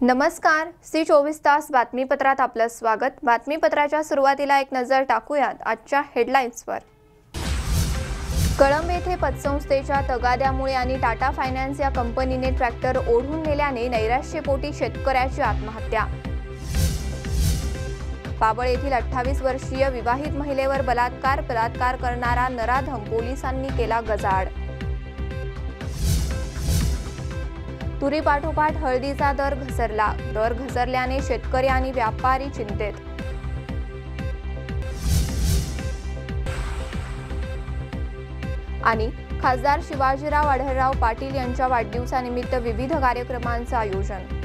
नमस्कार, सी 24 तास बातमीपत्रात आपलं स्वागत। बातमीपत्राच्या सुरुवातीला एक नजर टाकूयात आजच्या हेडलाईन्सवर। कळंब येथे पतसंस्थेच्या तगाद्यामुळे आणि टाटा फायनान्स या कंपनीने ट्रॅक्टर ओढून नेल्याने नैराश्यपोटी शेतकऱ्याची आत्महत्या। पाबळ येथील 28 वर्षीय विवाहित महिलेवर बलात्कार करणारा नराधम पोलिसांनी केला गजाआड। तुरीपाठोपाठ हळदीचा दर घसरल्याने शेतकरी आणि व्यापारी चिंतेत। आणि खासदार शिवाजीराव आढळराव पाटील यांच्या वाढदिवसानिमित्त विविध कार्यक्रमांचे आयोजन।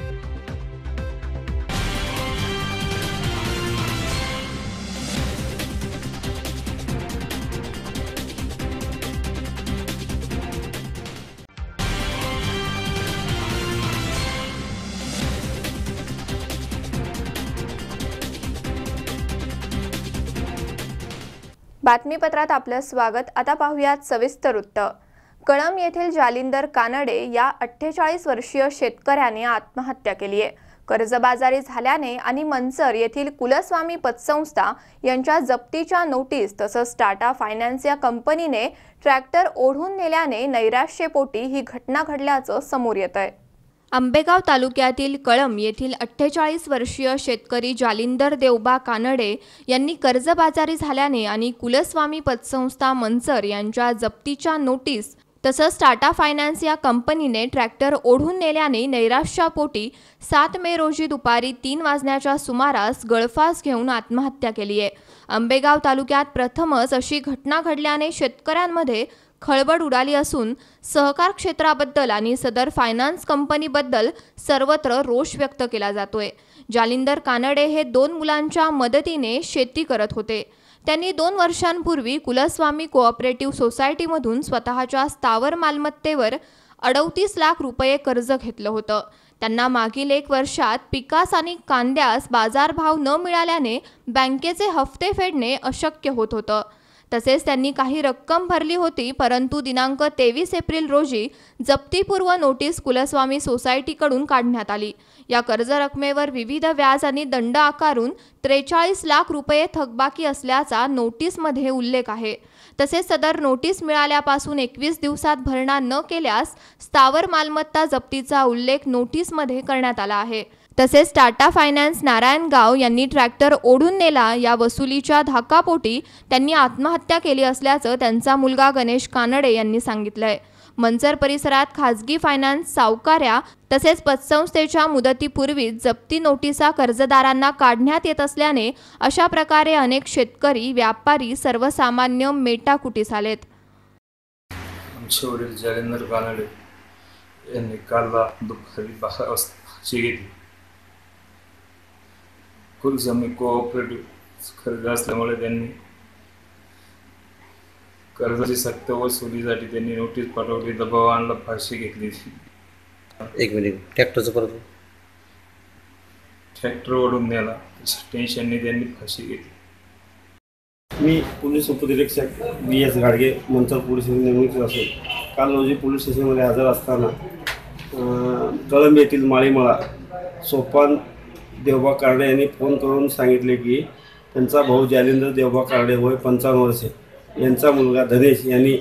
बातमीपत्रात आपलं स्वागत। आता पाहूयात सविस्तर वृत्त। कळंब येथील जालिंदर कानडे या 48 वर्षीय शेतकऱ्याने आत्महत्या केली आहे। कर्जबाजारी झाल्याने आणि मंचर येथील कुलस्वामी पतसंस्था यांच्या जप्तीच्या नोटीस तसंच टाटा फायनान्स या कंपनीने ट्रॅक्टर ओढून नेल्याने नैराश्यपोटी ही घटना घडल्याचं समोर येतंय। आंबेगाव तालुक्यातील कळंब येथील 48 वर्षीय शेतकरी जालिंदर देवबा कानडे यांनी कर्जबाजारी झाल्याने आणि कुलस्वामी पतसंस्था मंचर यांच्या जप्तीच्या नोटीस तसंच टाटा फायनान्स या कंपनीने ट्रॅक्टर ओढून नेल्याने नैराश्यपोटी 7 मे रोजी दुपारी 3 वाजण्याच्या सुमारास गळफास घेऊन आत्महत्या केली आहे। आंबेगाव तालुक्यात प्रथमच अशी घटना घडल्याने शेतकऱ्यांमध्ये खळबळ उडाली असून सहकार क्षेत्राबद्दल आणि सदर फायनान्स कंपनीबद्दल सर्वत्र रोष व्यक्त केला जातोय। जालिंदर कानडे हे 2 मुलांच्या मदतीने शेती करत होते। त्यांनी 2 वर्षांपूर्वी कुलस्वामी कोऑपरेटिव्ह सोसायटीमधून स्वतःच्या स्थावर मालमत्तेवर 38 लाख रुपये कर्ज घेतलं होतं। त्यांना मागील 1 वर्षात पिकास आणि कांद्यास बाजारभाव न मिळाल्याने बँकेचे हप्ते फेडणे अशक्य होत होतं। तसेच त्यांनी काही रक्कम भरली होती, परंतु दिनांक 23 एप्रिल रोजी जप्तीपूर्व नोटीस कुलस्वामी सोसायटीकडून काढण्यात आली। या कर्ज रकमेवर विविध व्याज आणि दंड आकारून 43 लाख रुपये थकबाकी असल्याचा नोटीसमध्ये उल्लेख आहे। तसेच सदर नोटीस मिळाल्यापासून 21 दिवसात भरणा न केल्यास स्थावर मालमत्ता जप्तीचा उल्लेख नोटीसमध्ये करण्यात आला आहे। तसेच टाटा फायनान्स नारायणगाव यांनी ट्रॅक्टर ओढून नेला या वसुलीच्या धाकापोटी त्यांनी आत्महत्या केली असल्याचं त्यांचा मुलगा गणेश कानडे यांनी सांगितलंय। मंचर परिसरात खासगी फायनान्स सावकार्या तसेच पतसंस्थेच्या मुदतीपूर्वीच जप्ती नोटिसा कर्जदारांना काढण्यात येत असल्याने अशा प्रकारे अनेक शेतकरी व्यापारी सर्वसामान्य मेटाकुटीस आलेत। आमचे वडील जालिंदर कानडे यांनी काल दुपारी 12 वाजता फाशी घेतली। कुलस्वामी कोऑपरेटिव्ह कर्ज असल्यामुळे त्यांनी कर्जाची सक्त वसुलीसाठी त्यांनी नोटीस पाठवली, दबाव आणला, फाशी घेतली। एक मिनिट, ट्रॅक्टर ओढून नेला, टेन्शनने त्यांनी फाशी घेतली। मी पोलीस उपनिरीक्षक BS Gadge, Manchar police station नेमणूक असून काल रोजी पोलीस स्टेशनमध्ये हजर असताना कळंब येथील माळीमळा सोपान देवबा कानडे यांनी फोन करून सांगितले की त्यांचा भाऊ जालिंदर देवबा कानडे वय 55 वर्षे यांचा मुलगा धनेश यांनी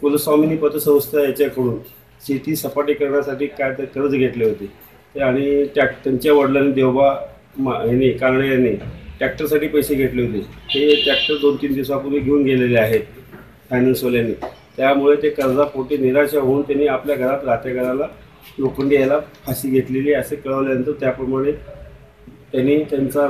कुलस्वामिनी पतसंस्था याच्याकडून शेती सपाटी करण्यासाठी काय ते कर्ज घेतले होते ते आणि त्यांच्या वडिलांनी देवबा कानडे यांनी ट्रॅक्टरसाठी पैसे घेतले होते। ते ट्रॅक्टर 2-3 दिवसापूर्वी घेऊन गेलेले आहेत फायनान्सवाल्यांनी। त्यामुळे ते कर्जापोटी निराशा होऊन त्यांनी आपल्या घरात राहत्या घराला लोखंडी याला फाशी घेतलेली असे कळवल्यानंतर त्याप्रमाणे त्यांनी त्यांचा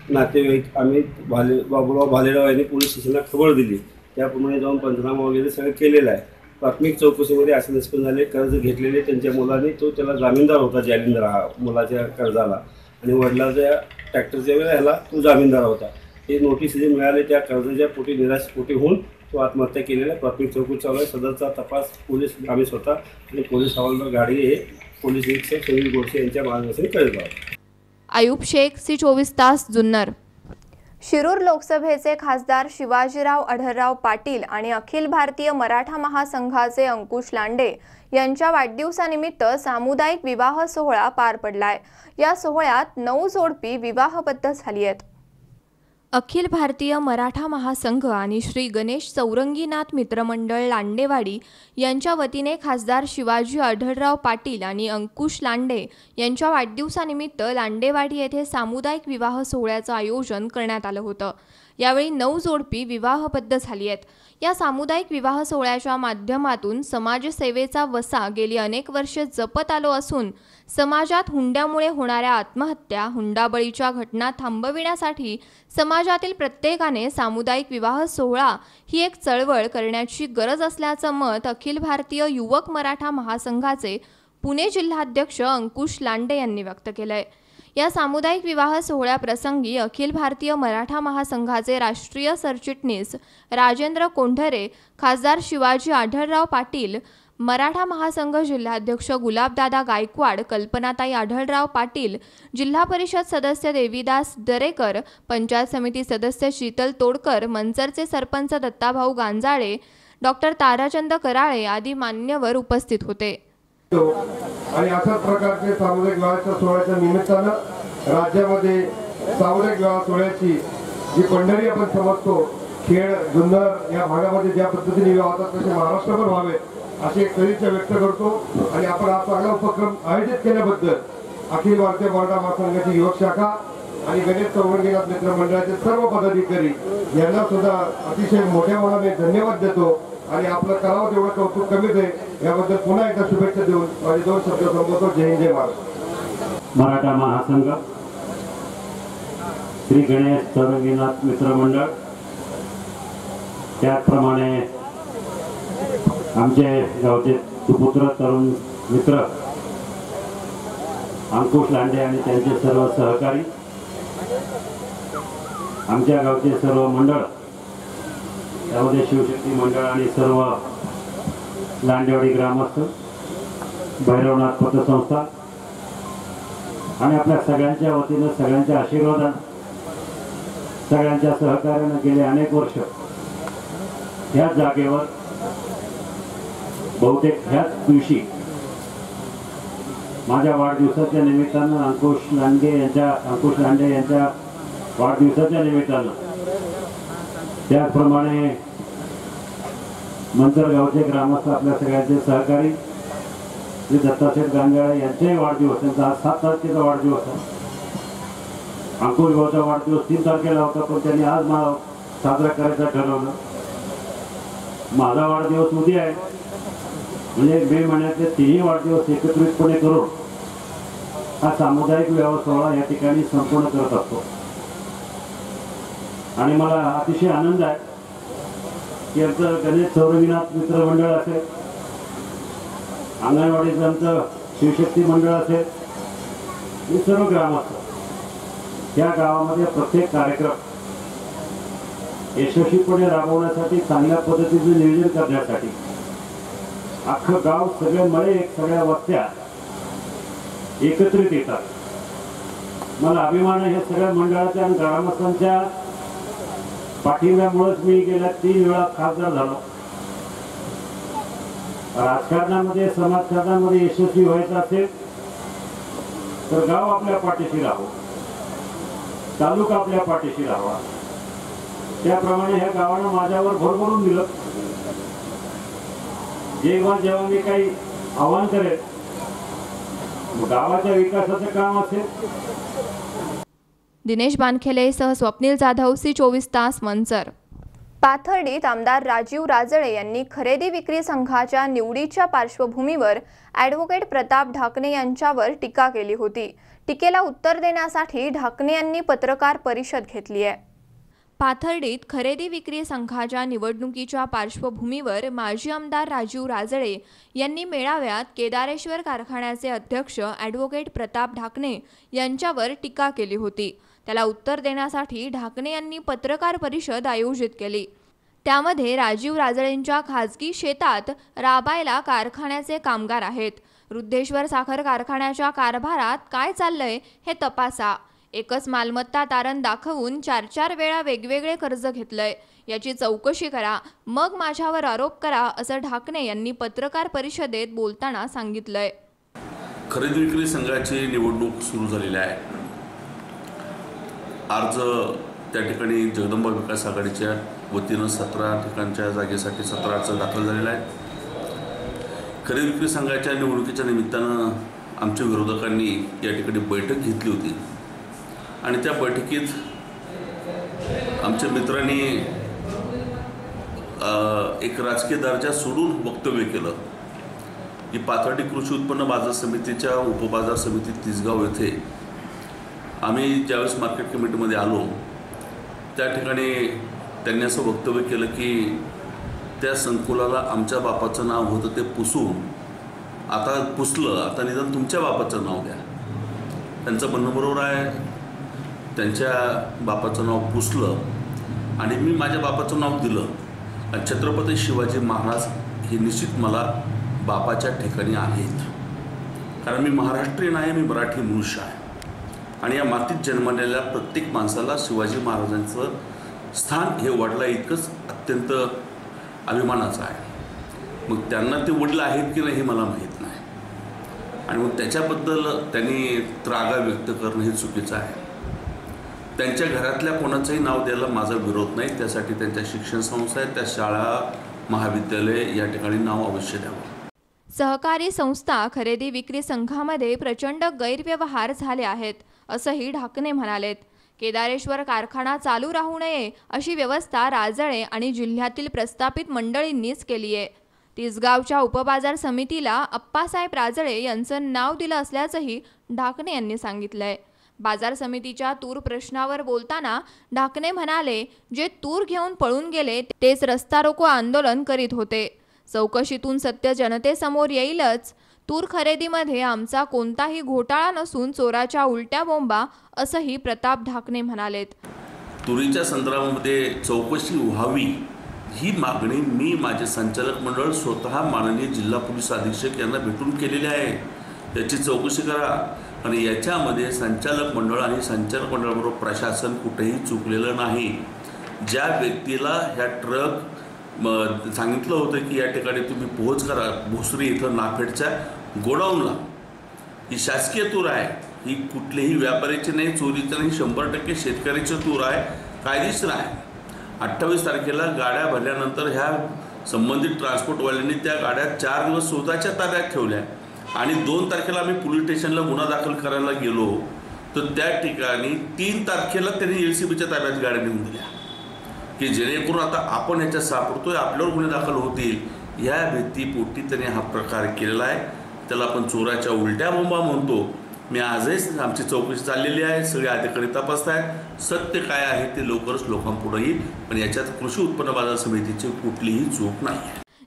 नातेवाईक आम्ही बाबूराव भालेराव यांनी पोलीस स्टेशनला खबर दिली। त्याप्रमाणे जाऊन पंचनामा वगैरे सगळं केलेलं आहे। प्राथमिक चौकशीमध्ये असे निष्पन्न झाले कर्ज घेतलेले त्यांच्या मुलांनी त्याला जामीनदार होता, जालिंदर हा मुलाच्या कर्जाला, आणि वडिलाच्या ट्रॅक्टरच्या वेळेला तो जामीनदार होता। हे नोटीस जे मिळाले त्या कर्जाच्या पोटी निराशपोटी होऊन तो आत्महत्या केलेला। प्राथमिक चौकशी चालू आहे। सदरचा तपास पोलीस आम्ही स्वतः आणि पोलीस हवालदार गाडगे हे पोलीस निरीक्षक सुनील गोडसे यांच्या मार्गदर्शनाखाली करत आहोत। आयुब शेख, सी 24 तास, जुन्नर। शिरूर लोकसभेचे खासदार शिवाजीराव आढळराव पाटील आणि अखिल भारतीय मराठा महासंघाचे अंकुश लांडे यांच्या वाढदिवसानिमित्त सामुदायिक विवाह सोहळा पार पडलाय। या सोहळ्यात 9 जोडपी विवाहबद्ध झाली आहेत। अखिल भारतीय मराठा महासंघ आणि श्री गणेश चौरंगीनाथ मित्रमंडळ लांडेवाडी यांच्या वतीने खासदार शिवाजी आढळराव पाटील आणि अंकुश लांडे यांच्या वाढदिवसानिमित्त लांडेवाडी येथे सामुदायिक विवाह सोहळ्याचं आयोजन करण्यात आलं होतं। यावेळी 9 जोडपी विवाहबद्ध झाली आहेत। या सामुदायिक विवाह सोहळ्याच्या माध्यमातून समाजसेवेचा वसा गेली अनेक वर्षे जपत आलो असून समाजात हुंड्यामुळे होणाऱ्या आत्महत्या, हुंडाबळीच्या घटना थांबविण्यासाठी समाजातील प्रत्येकाने सामुदायिक विवाह सोहळा ही एक चळवळ करण्याची गरज असल्याचं मत अखिल भारतीय युवक मराठा महासंघाचे पुणे जिल्हाध्यक्ष अंकुश लांडे यांनी व्यक्त केलंय। या सामुदायिक विवाह सोहळ्याप्रसंगी अखिल भारतीय मराठा महासंघाचे राष्ट्रीय सरचिटणीस राजेंद्र कोंढरे, खासदार शिवाजी आढळराव पाटील, मराठा महासंघ जिल्हाध्यक्ष गुलाबदादा गायकवाड, कल्पनाताई आढळराव पाटील, जिल्हा परिषद सदस्य देवीदास दरेकर, पंचायत समिती सदस्य शीतल तोडकर, मंचरचे सरपंच दत्ताभाऊ गांजाळे, डॉक्टर ताराचंद कराळे आदी मान्यवर उपस्थित होते। आणि अशाच प्रकारचे सामुदायिक विवाहाच्या सोहळ्याच्या निमित्तानं राज्यामध्ये सामुदायिक विवाह सोहळ्याची जी पंढरी आपण समजतो, खेड जुन्नर या भागामध्ये ज्या पद्धतीने विवाह होतात तसे महाराष्ट्रभर व्हावे अशी एक सदिच्छा व्यक्त करतो। आणि आपण हा चांगला उपक्रम आयोजित केल्याबद्दल अखिल भारतीय मराठा महासंघाची युवक शाखा आणि गणेश चौरंगीनाथ मित्र मंडळाचे सर्व पदाधिकारी यांना सुद्धा अतिशय मोठ्या मनाने धन्यवाद देतो। आणि आपलं करावं तेवढं कौतुक कमीच आहे। याबद्दल पुन्हा एकदा शुभेच्छा देऊन माझे 2 शब्द संबोधतो। जय हिंद, जय महाराष्ट्र। मराठा महासंघ, श्री गणेश चौरंगीनाथ मित्रमंडळ, त्याचप्रमाणे आमचे गावचे सुपुत्र तरुण मित्र अंकुश लांडे आणि त्यांचे सर्व सहकारी, आमच्या गावचे सर्व मंडळ, त्यामध्ये शिवशक्ती मंडळ आणि सर्व लांडेवाडी ग्रामस्थ, भैरवनाथ पतसंस्था आणि आपल्या सगळ्यांच्या वतीनं, सगळ्यांच्या आशीर्वादानं, सगळ्यांच्या सहकार्यानं गेले अनेक वर्ष ह्या जागेवर बहुतेक ह्याच दिवशी माझ्या वाढदिवसाच्या निमित्तानं अंकुश लांडे यांच्या वाढदिवसाच्या निमित्तानं, त्याचप्रमाणे मंचर गावचे ग्रामस्थ आपल्या सगळ्यांचे सहकारी श्री दत्ताशेठ गांजाळे यांचाही वाढदिवस, त्यांचा आज 7 तारखेचा वाढदिवस आहे। अंकुश भाऊचा वाढदिवस 3 तारखेला होता, पण त्यांनी आज मला साजरा करायचा ठरवलं। माझा वाढदिवस उद्या आहे, म्हणजे मे महिन्यातले 3 वाढदिवस एकत्रितपणे करून हा सामुदायिक विवाह सोहळा या ठिकाणी संपूर्ण करत असतो। आणि मला अतिशय आनंद आहे की आमचं गणेश चौरंगीनाथ मित्रमंडळ असेल, अंगणवाडीचं आमचं शिवशक्ती मंडळ असेल, हे सर्व ग्रामस्थ या गावामध्ये प्रत्येक कार्यक्रम यशस्वीपणे राबवण्यासाठी, चांगल्या पद्धतीने नियोजन करण्यासाठी अख्खं गाव, सगळे मळे, सगळ्या वस्त्या एकत्रित येतात। मला अभिमान आहे सगळ्या मंडळाच्या आणि ग्रामस्थांच्या पाठिंब्यामुळेच मी गेल्या 3 वेळा खासदार झालो। राजकारणामध्ये, समाजकारणामध्ये यशस्वी व्हायचं असेल तर गाव आपल्या पाठीशी राहावं, तालुका आपल्या पाठीशी राहावा। त्याप्रमाणे ह्या गावानं माझ्यावर भरभरून दिलं। जेव्हा मी काही आव्हान करेल, गावाच्या विकासाचं काम असेल। दिनेश बानखेले सह स्वप्नील जाधव, C24 तास, मंचर। पाथर्डीत आमदार राजीव राजळे यांनी खरेदी विक्री संघाच्या निवडीच्या पार्श्वभूमीवर ॲडव्होकेट प्रताप ढाकणे यांच्यावर टीका केली होती। टीकेला उत्तर देण्यासाठी ढाकणे यांनी पत्रकार परिषद घेतली आहे। पाथर्डीत खरेदी विक्री संघाच्या निवडणुकीच्या पार्श्वभूमीवर माजी आमदार राजीव राजळे यांनी मेळाव्यात केदारेश्वर कारखान्याचे अध्यक्ष ॲडव्होकेट प्रताप ढाकणे यांच्यावर टीका केली होती। त्याला उत्तर देण्यासाठी ढाकणे यांनी पत्रकार परिषद आयोजित केली। त्यामध्ये राजीव राजळेंच्या खाजगी शेतात राबायला कारखान्याचे कामगार आहेत, रुद्धेश्वर साखर कारखान्याच्या कारभारात काय चाललंय हे तपासा, एकच मालमत्ता तारण दाखवून 4-4 वेळा वेगवेगळे कर्ज घेतलंय, याची चौकशी करा, मग माझ्यावर आरोप करा, असं ढाकणे यांनी पत्रकार परिषदेत बोलताना सांगितलंय. खरेदी विक्री संघाची निवडणूक सुरू झालेली आहे. अर्ज त्या ठिकाणी जगदंबा विकास आघाडीच्या वतीनं 17 ठिकाणच्या जागेसाठी 17 अर्ज दाखल झालेला आहे. खरेदी विक्री संघाच्या निवडणुकीच्या निमित्तानं आमच्या विरोधकांनी या ठिकाणी बैठक घेतली होती आणि त्या बैठकीत आमच्या मित्रांनी एक राजकीय दर्जा सोडून वक्तव्य केलं की पाथर्डी कृषी उत्पन्न बाजार समितीच्या उपबाजार समिती तिसगाव येथे आम्ही ज्यावेळेस मार्केट कमिटीमध्ये आलो त्या ठिकाणी त्यांनी असं वक्तव्य केलं की त्या संकुलाला आमच्या बापाचं नाव होतं ते पुसून आता पुसलं, आता निदान तुमच्या बापाचं नाव द्या. त्यांचं म्हणणं बरोबर आहे. त्यांच्या बापाचं नाव पुसलं आणि मी माझ्या बापाचं नाव दिलं. आणि छत्रपती शिवाजी महाराज हे निश्चित मला बापाच्या ठिकाणी आहेत, कारण मी महाराष्ट्रीयन आहे, मी मराठी मनुष्य आहे आणि या मातीत जन्मलेल्या प्रत्येक माणसाला शिवाजी महाराजांचं स्थान हे वडला इतकंच अत्यंत अभिमानाचं आहे. मग त्यांना ते वडलं आहेत की नाही हे मला माहीत नाही आणि मग त्याच्याबद्दल त्यांनी त्रागा व्यक्त करणं हे चुकीचं आहे. त्यांच्या घरातल्या कोणाचंही नाव द्यायला माझा विरोध नाही. त्यासाठी त्यांच्या शिक्षण संस्था आहेत, त्या शाळा महाविद्यालय या ठिकाणी नाव अवश्य द्यावं. सहकारी संस्था खरेदी विक्री संघामध्ये प्रचंड गैरव्यवहार झाले आहेत, असंही ढाकणे म्हणालेत. केदारेश्वर कारखाना चालू राहू नये अशी व्यवस्था राजळे आणि जिल्ह्यातील प्रस्थापित मंडळींनीच केली आहे. तिसगावच्या उपबाजार समितीला अप्पासाहेब राजळे यांचं नाव दिलं असल्याचंही ढाकणे यांनी सांगितलंय. बाजार समितीच्या तूर प्रश्नावर बोलताना ढाकणे म्हणाले, जे तूर घेऊन पळून गेले तेच रस्ता रोको आंदोलन करीत होते. चौकशीतून सत्य जनतेसमोर येईलच. तूर खरेदीमध्ये आमचा कोणताही घोटाळा नसून चोराच्या उलट्या बोंबा, असंही प्रताप ढाकणे म्हणालेत. तुरीच्या संदर्भामध्ये चौकशी व्हावी ही मागणी मी माझे संचालक मंडळ स्वतः माननीय जिल्हा पोलीस अधीक्षक यांना भेटून केलेली आहे. त्याची चौकशी करा. आणि याच्यामध्ये संचालक मंडळ आणि संचालक मंडळाबरोबर प्रशासन कुठेही चुकलेलं नाही. ज्या व्यक्तीला ह्या ट्रक सांगितलं होतं की या ठिकाणी तुम्ही पोहोच करा भोसरी इथं नाफेडच्या गोडाऊनला, ही शासकीय तूर आहे, ही कुठल्याही व्यापाऱ्याची नाही, चोरीची नाही, 100% शेतकऱ्याची तूर आहे, कायदेशीर आहे. 28 तारखेला गाड्या भरल्यानंतर ह्या संबंधित ट्रान्सपोर्टवाल्यांनी त्या गाड्या 4 दिवस स्वतःच्या ताब्यात ठेवल्या आणि 2 तारखेला आम्ही पोलीस स्टेशनला गुन्हा दाखल करायला गेलो तर त्या ठिकाणी 3 तारखेला त्यांनी LCBच्या ताब्यात गाड्या नेऊन दिल्या की जेणेकरून आता आपण ह्याच्यात सापडतोय, आपल्यावर गुन्हे दाखल होतील ह्या भीतीपोटी त्यांनी हा प्रकार केलेला आहे. त्याला आपण चोराच्या उलट्या बोंबा म्हणतो. मी आजही आमची चौकशी चाललेली आहे, सगळे अधिकारी तपासत आहेत. सत्य काय आहे ते लवकरच लोकांपुढे येईल, पण याच्यात कृषी उत्पन्न बाजार समितीची कुठलीही चूक नाही.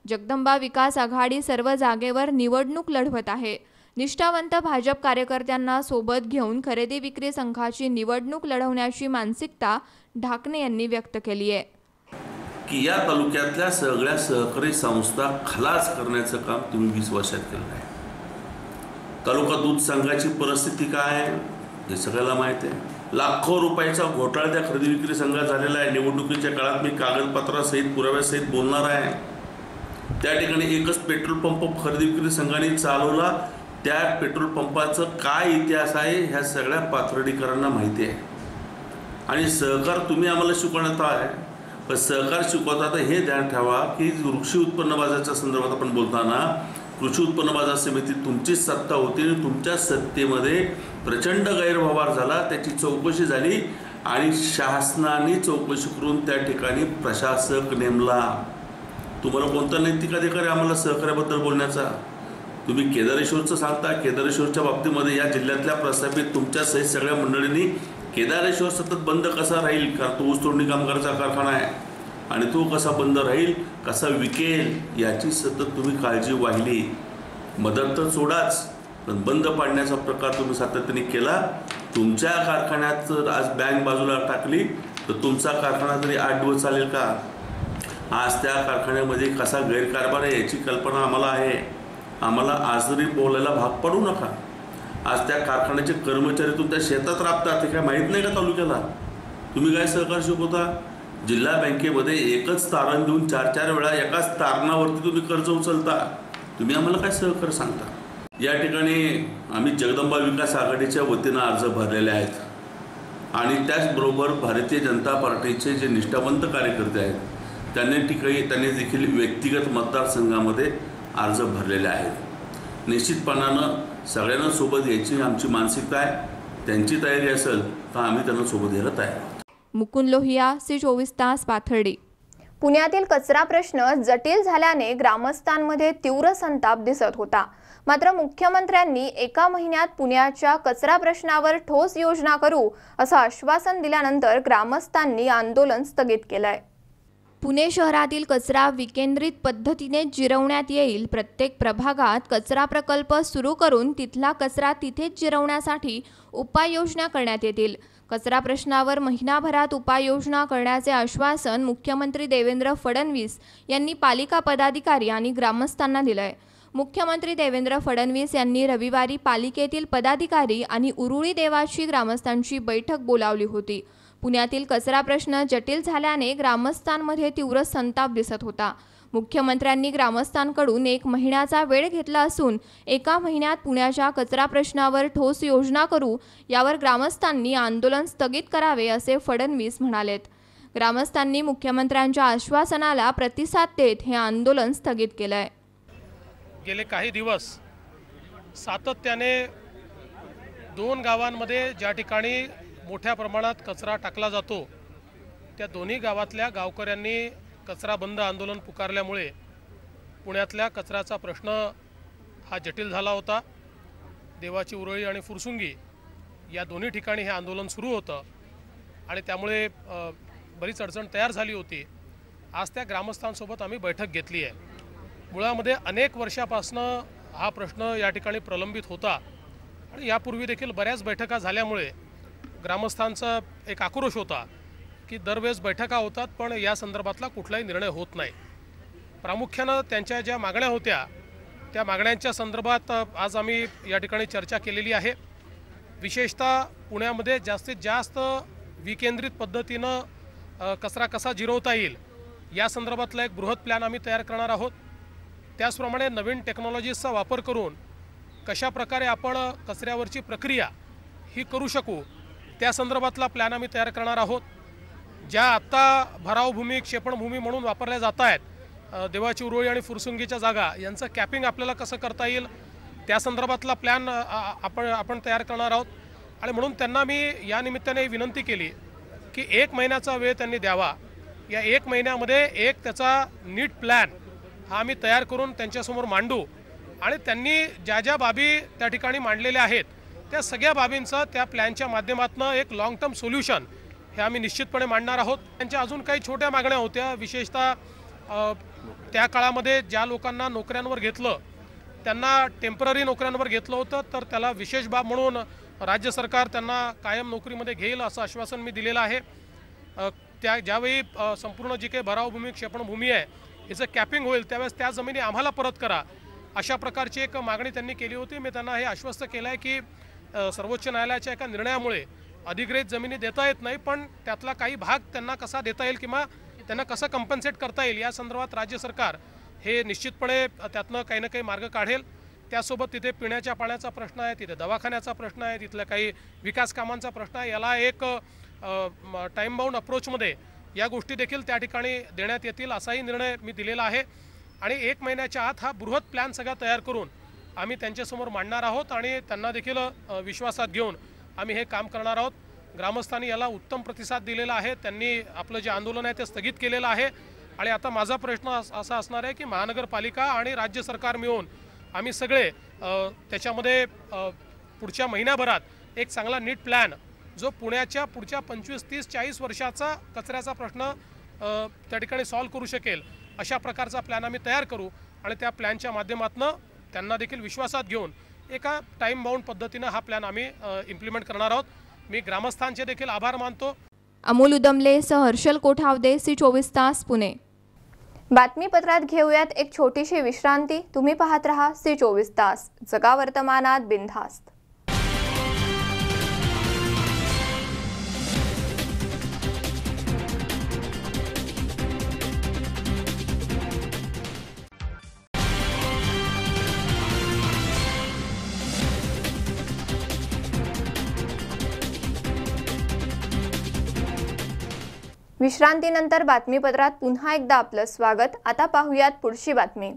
जगदंबा विकास आघाडी सर्व जागेवर निवडणूक लढवत आहे. निष्ठावंत भाजप कार्यकर्त्यांना सोबत घेऊन खरेदी विक्री संघाची निवडणूक लढवण्याची मानसिकता ढाकणे यांनी व्यक्त केली आहे. की या तालुक्यातल्या सगळ्या सहकारी संस्था खलास करण्याचं काम तुम्ही 20 वर्षात केलं आहे. तालुका दूध संघाची परिस्थिती काय आहे हे सगळ्याला माहीत आहे. लाखो रुपयाचा घोटाळा त्या खरेदी विक्री संघात झालेला आहे. निवडणुकीच्या काळात मी कागदपत्रासहित पुराव्यासहित बोलणार आहे. त्या ठिकाणी एकच पेट्रोल पंप खरेदी विक्री संघाने चालवला. त्या पेट्रोल पंपाचं काय इतिहास आहे ह्या सगळ्या पाथर्डीकरांना माहिती आहे. आणि सहकार तुम्ही आम्हाला शिकवण्यात आहे, पण सहकार शिकवता तर हे ध्यान ठेवा की कृषी उत्पन्न बाजाराच्या संदर्भात आपण बोलताना कृषी उत्पन्न बाजार समिती तुमचीच सत्ता होती आणि तुमच्या सत्तेमध्ये प्रचंड गैरव्यवहार झाला. त्याची चौकशी झाली आणि शासनाने चौकशी करून त्या ठिकाणी प्रशासक नेमला. तुम्हाला कोणता नैतिक अधिकार आहे आम्हाला सहकार्याबद्दल बोलण्याचा? तुम्ही केदारेश्वरचं सांगता. केदारेश्वरच्या बाबतीमध्ये या जिल्ह्यातल्या प्रस्थापित तुमच्या सहित सगळ्या मंडळींनी केदारेश्वर सतत बंद कसा राहील, कारण तो ऊसतोडणी कामगाराचा कारखाना आहे आणि तो कसा बंद राहील, कसा विकेल याची सतत तुम्ही काळजी वाहिली. मदत तर सोडाच, पण बंद पाडण्याचा प्रकार तुम्ही सातत्याने केला. तुमच्या कारखान्यात जर आज बँक बाजूला टाकली तर तुमचा कारखाना तरी 8 दिवस चालेल का? आज त्या कारखान्यामध्ये कसा गैरकारभार आहे याची कल्पना आम्हाला आहे. आम्हाला आज तरी बोलायला भाग पडू नका. आज त्या कारखान्याचे कर्मचारी त्या शेतात राबतात, ते काय माहीत नाही का तालुक्याला? तुम्ही काय सहकार शिकवता? जिल्हा बँकेमध्ये एकच तारण देऊन 4-4 वेळा एकाच तारणावरती तुम्ही कर्ज उचलता. तुम्ही आम्हाला काय सहकार सांगता? या ठिकाणी आम्ही जगदंबा विकास आघाडीच्या वतीनं अर्ज भरलेले आहेत आणि त्याचबरोबर भारतीय जनता पार्टीचे जे निष्ठावंत कार्यकर्ते आहेत त्यांनी देखील व्यक्तिगत मतदारसंघामध्ये अर्ज भरलेले आहेत. निश्चितपणानं सगळ्यांना सोबत यायची आमची मानसिकता आहे. त्यांची तयारी असेल तर आम्ही त्यांना सोबत यायला तयार आहोत. मुकुंद लोहिया, C24 तास, पाथर्डी. पुण्यातील कचरा प्रश्न जटिल झाल्याने ग्रामस्थांमध्ये तीव्र संताप दिसत होता. मात्र मुख्यमंत्र्यांनी एका महिन्यात पुण्याच्या कचरा प्रश्नावर ठोस योजना करू असं आश्वासन दिल्यानंतर ग्रामस्थांनी आंदोलन स्थगित केलंय. पुणे शहरातील कचरा विकेंद्रित पद्धतीने जिरवण्यात येईल. प्रत्येक प्रभागात कचरा प्रकल्प सुरू करून तिथला कचरा तिथेच जिरवण्यासाठी उपाययोजना करण्यात येतील. कचरा प्रश्नावर महिनाभरात उपाययोजना करण्याचे आश्वासन मुख्यमंत्री देवेंद्र फडणवीस यांनी पालिका पदाधिकारी आणि ग्रामस्थांना दिलंय. मुख्यमंत्री देवेंद्र फडणवीस यांनी रविवारी पालिकेतील पदाधिकारी आणि उरुळी देवाची ग्रामस्थांची बैठक बोलावली होती. पुण्यातील कचरा प्रश्न जटिल झाल्याने ग्रामस्थांमध्ये तीव्र संताप दिसत होता. मुख्यमंत्र्यांनी ग्रामस्थांकडून 1 महिन्याचा वेळ घेतला असून एका महिन्यात पुण्याच्या कचरा प्रश्नावर ठोस योजना करू, यावर ग्रामस्थांनी आंदोलन स्थगित करावे असे फडणवीस म्हणालेत. ग्रामस्थांनी मुख्यमंत्र्यांच्या आश्वासनाला प्रतिसाद देत हे आंदोलन स्थगित केलंय. गेले काही दिवस सातत्याने 2 गावांमध्ये ज्या ठिकाणी मोठ्या प्रमाणात कचरा टाकला जातो त्या दोन्ही गावातल्या गावकऱ्यांनी कचरा बंद आंदोलन पुकारल्यामुळे पुण्यातल्या कचऱ्याचा प्रश्न हा जटिल झाला होता. देवाची उरळी आणि फुरसुंगी या दोन्ही ठिकाणी हे आंदोलन सुरू होतं आणि त्यामुळे बरीच अडचण तयार झाली होती. आज त्या ग्रामस्थांसोबत आम्ही बैठक घेतली आहे. मुळामध्ये अनेक वर्षापासनं हा प्रश्न या ठिकाणी प्रलंबित होता आणि यापूर्वी देखील बऱ्याच बैठका झाल्यामुळे ग्रामस्थांचा एक आक्रोश होता की दरवेळेस बैठका होतात पण या संदर्भातला कुठलाही निर्णय होत नाही. प्रामुख्यानं त्यांच्या ज्या मागण्या होत्या त्या मागण्यांच्या संदर्भात आज आम्ही या ठिकाणी चर्चा केलेली आहे. विशेषतः पुण्यामध्ये जास्तीत जास्त विकेंद्रित पद्धतीनं कचरा कसा जिरवता येईल या संदर्भातला एक बृहत प्लॅन आम्ही तयार करणार आहोत. त्याचप्रमाणे नवीन टेक्नॉलॉजीजचा वापर करून कशा प्रकारे आपण कचऱ्यावरची प्रक्रिया ही करू शकू त्या संदर्भातला प्लॅन आम्ही तयार करणार आहोत. ज्या आत्ता भरावभूमी क्षेपणभूमी म्हणून वापरल्या जात आहेत देवाची उरुळी आणि फुरसुंगीच्या जागा यांचं कॅपिंग आपल्याला कसं करता येईल त्या संदर्भातला प्लॅन आपण तयार करणार आहोत. आणि म्हणून त्यांना मी या निमित्ताने विनंती केली की 1 महिन्याचा वेळ त्यांनी द्यावा. या 1 महिन्यामध्ये एक त्याचा नीट प्लॅन हा आम्ही तयार करून त्यांच्यासमोर मांडू आणि त्यांनी ज्या ज्या बाबी त्या ठिकाणी मांडलेल्या आहेत त्या सगळ्या बाबींचं त्या प्लॅनच्या माध्यमातून एक लॉंग टर्म सोल्युशन हे आम्ही निश्चितपणे मांडणार आहोत. त्यांच्या अजून काही छोट्या मागण्या होत्या. विशेषतः त्या काळामध्ये ज्या लोकांना नोकऱ्यांवर घेतलं त्यांना टेम्पररी नोकऱ्यांवर घेतलं होतं तर त्याला विशेष बाब म्हणून राज्य सरकार त्यांना कायम नोकरीमध्ये घेईल असं आश्वासन मी दिलेलं आहे. त्या ज्यावेळी संपूर्ण जी काही भरावभूमी क्षेपणभूमी आहे याचं कॅपिंग होईल त्यावेळेस त्या जमिनी आम्हाला परत करा अशा प्रकारची एक मागणी त्यांनी केली होती. मी त्यांना हे आश्वस्त केलं आहे की सर्वोच्च न्यायालयाच्या एका निर्णयामुळे अधिग्रहित जमिनी देता येत नाही पण त्यातला काही भाग त्यांना कसा देता येईल किंवा त्यांना कसं कम्पन्सेट करता येईल या संदर्भात राज्य सरकार हे निश्चितपणे त्यातनं काही ना काही मार्ग काढेल. त्यासोबत तिथे पिण्याच्या पाण्याचा प्रश्न आहे, तिथे दवाखान्याचा प्रश्न आहे, तिथल्या काही विकास कामांचा प्रश्न आहे. याला एक टाईम बाउंड अप्रोचमध्ये या गोष्टी देखील त्या ठिकाणी देण्यात येतील असाही निर्णय मी दिलेला आहे. आणि 1 महिन्याच्या आत हा बृहत प्लॅन सगळा तयार करून आम्ही त्यांच्यासमोर मांडणार आहोत आणि त्यांना देखील विश्वासात घेऊन आम्ही हे काम करणार आहोत. ग्रामस्थांनी याला उत्तम प्रतिसाद दिलेला आहे. त्यांनी आपलं जे आंदोलन आहे ते स्थगित केलेलं आहे. आणि आता माझा प्रश्न असा असणार आहे की महानगरपालिका आणि राज्य सरकार मिळून आम्ही सगळे त्याच्यामध्ये पुढच्या महिन्याभरात एक चांगला नीट प्लॅन जो पुण्याच्या पुढच्या 25, 30, 40 वर्षाचा कचऱ्याचा प्रश्न त्या ठिकाणी सॉल्व्ह करू शकेल अशा प्रकारचा प्लॅन आम्ही तयार करू आणि त्या प्लॅनच्या माध्यमातून त्यांना देखील विश्वासात घेऊन एका टाईम बाउंड पद्धतीनं हा प्लॅन आम्ही इम्प्लिमेंट करणार आहोत. मी ग्रामस्थांचे देखील आभार मानतो. अमोल उदमले सह हर्षल कोठावदे, C24 तास, पुणे. बातमीपत्रात घेऊयात एक छोटीशी विश्रांती. तुम्ही पाहत रहा C24 तास, जगा वर्तमानात बिनधास्त. विश्रांतीनंतर बातमीपत्रात पुन्हा एकदा आपलं स्वागत। आता पाहूयात पुढची बातमी।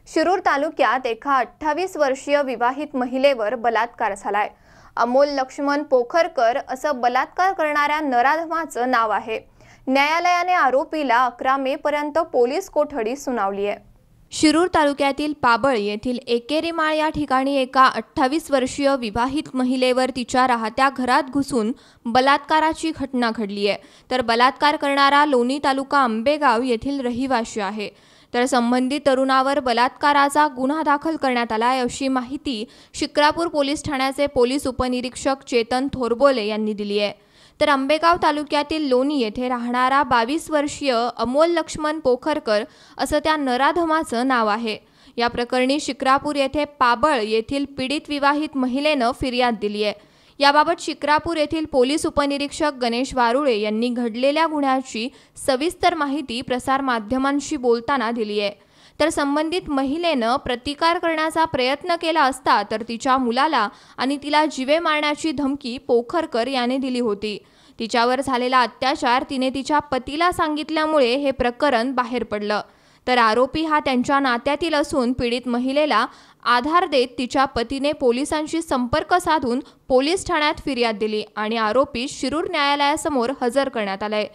शिरूर तालुक्यात एका 28 वर्षीय विवाहित महिलेवर बलात्कार झालाय। अमोल लक्ष्मण पोखरकर असं बलात्कार करणाऱ्या नराधमाचं नाव आहे। न्यायालयाने आरोपीला 11 मे पर्यंत पोलीस कोठडी सुनावली आहे। शिरूर तालुक्यातील पाबळ येथील एकेरीमाळ या ठिकाणी एका 28 वर्षीय विवाहित महिलेवर तिच्या राहत्या घरात घुसून बलात्काराची घटना घडली आहे। तर बलात्कार करणारा लोणी तालुका आंबेगाव येथील रहिवासी आहे। तर संबंधित तरुणावर बलात्काराचा गुन्हा दाखल करण्यात आला आहे अशी माहिती शिक्रापूर पोलीस ठाण्याचे पोलीस उपनिरीक्षक चेतन थोरबोले यांनी दिली आहे। तर आंबेगाव तालुक्यातील लोणी येथे राहणारा 22 वर्षीय अमोल लक्ष्मण पोखरकर असं त्या नराधमाचं नाव आहे। या प्रकरणी शिक्रापूर येथे पाबळ येथील पीडित विवाहित महिलेनं फिर्याद दिली आहे। याबाबत शिक्रापूर येथील पोलीस उपनिरीक्षक गणेश वारुळे यांनी घडलेल्या गुन्ह्याची सविस्तर माहिती प्रसार माध्यमांशी बोलताना दिली आहे। तर संबंधित महिलेनं प्रतिकार करण्याचा प्रयत्न केला असता तर तिच्या मुलाला आणि तिला जीवे मारण्याची धमकी पोखरकर याने दिली होती। तिच्यावर झालेला अत्याचार तिने तिच्या पतीला सांगितल्यामुळे हे प्रकरण बाहेर पडलं। तर आरोपी हा त्यांच्या नात्यातील असून पीडित महिलेला आधार देत तिच्या पतीने पोलिसांशी संपर्क साधून पोलीस ठाण्यात फिर्याद दिली आणि आरोपी शिरूर न्यायालयासमोर हजर करण्यात आलाय।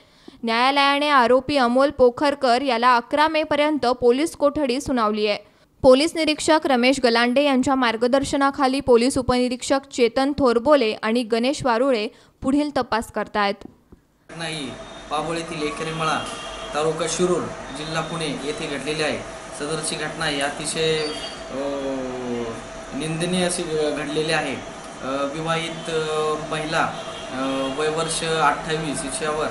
न्यायालयाने आरोपी अमोल पोखरकर याला 11 मे पर्यंत पोलीस कोठडी सुनावली आहे। पोलीस निरीक्षक रमेश गलांडे यांच्या मार्गदर्शनाखाली पोलीस उपनिरीक्षक चेतन थोरबोले आणि गणेश वारुळे पुढील तपास करतायत। पाबळ येथील एकेरीमाळा तालुका शिरूर जिल्हा पुणे येथे घडलेली आहे। सदरची घटना ही अतिशय निंदनीय अशी घडलेली आहे। विवाहित महिला वय वर्ष 28 हिच्यावर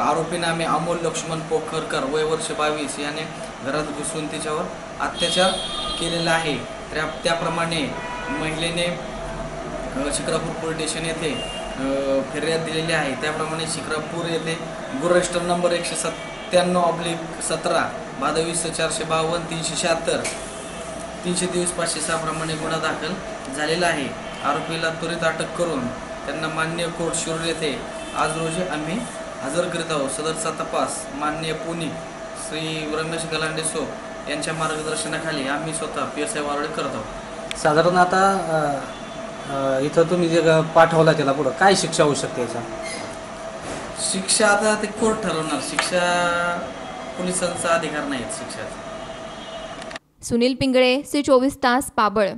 आरोपी नामे अमोल लक्ष्मण पोखरकर वय वर्ष 22 याने घरात घुसून तिच्यावर अत्याचार केलेला आहे। त्याप्रमाणे महिलेने शिक्रापूर पोलीस स्टेशन येथे फिर्याद दिलेली आहे। त्याप्रमाणे शिक्रापूर येथे गुन्हा रजिस्टर नंबर 197/17 22/452 376 323/506 प्रमाणे गुन्हा दाखल झालेला आहे। आरोपीला त्वरित अटक करून त्यांना मान्य कोर्ट शिरूर येथे आज रोजी आम्ही हजर करीत आहोत। सदरचा तपास माननीय पोलीस श्री रमेश गलांडे सोप यांच्या मार्गदर्शनाखाली आम्ही स्वतः PSI वारुळे करत आहोत। साधारण आता इथं तुम्ही जे पाठवला त्याला पुढं काय शिक्षा होऊ शकते? याचा शिक्षा आता ते कोर्ट ठरवणार, शिक्षा पोलिसांचा अधिकार नाही शिक्षा। सुनील पिंगळे, C24 तास, पाबळ।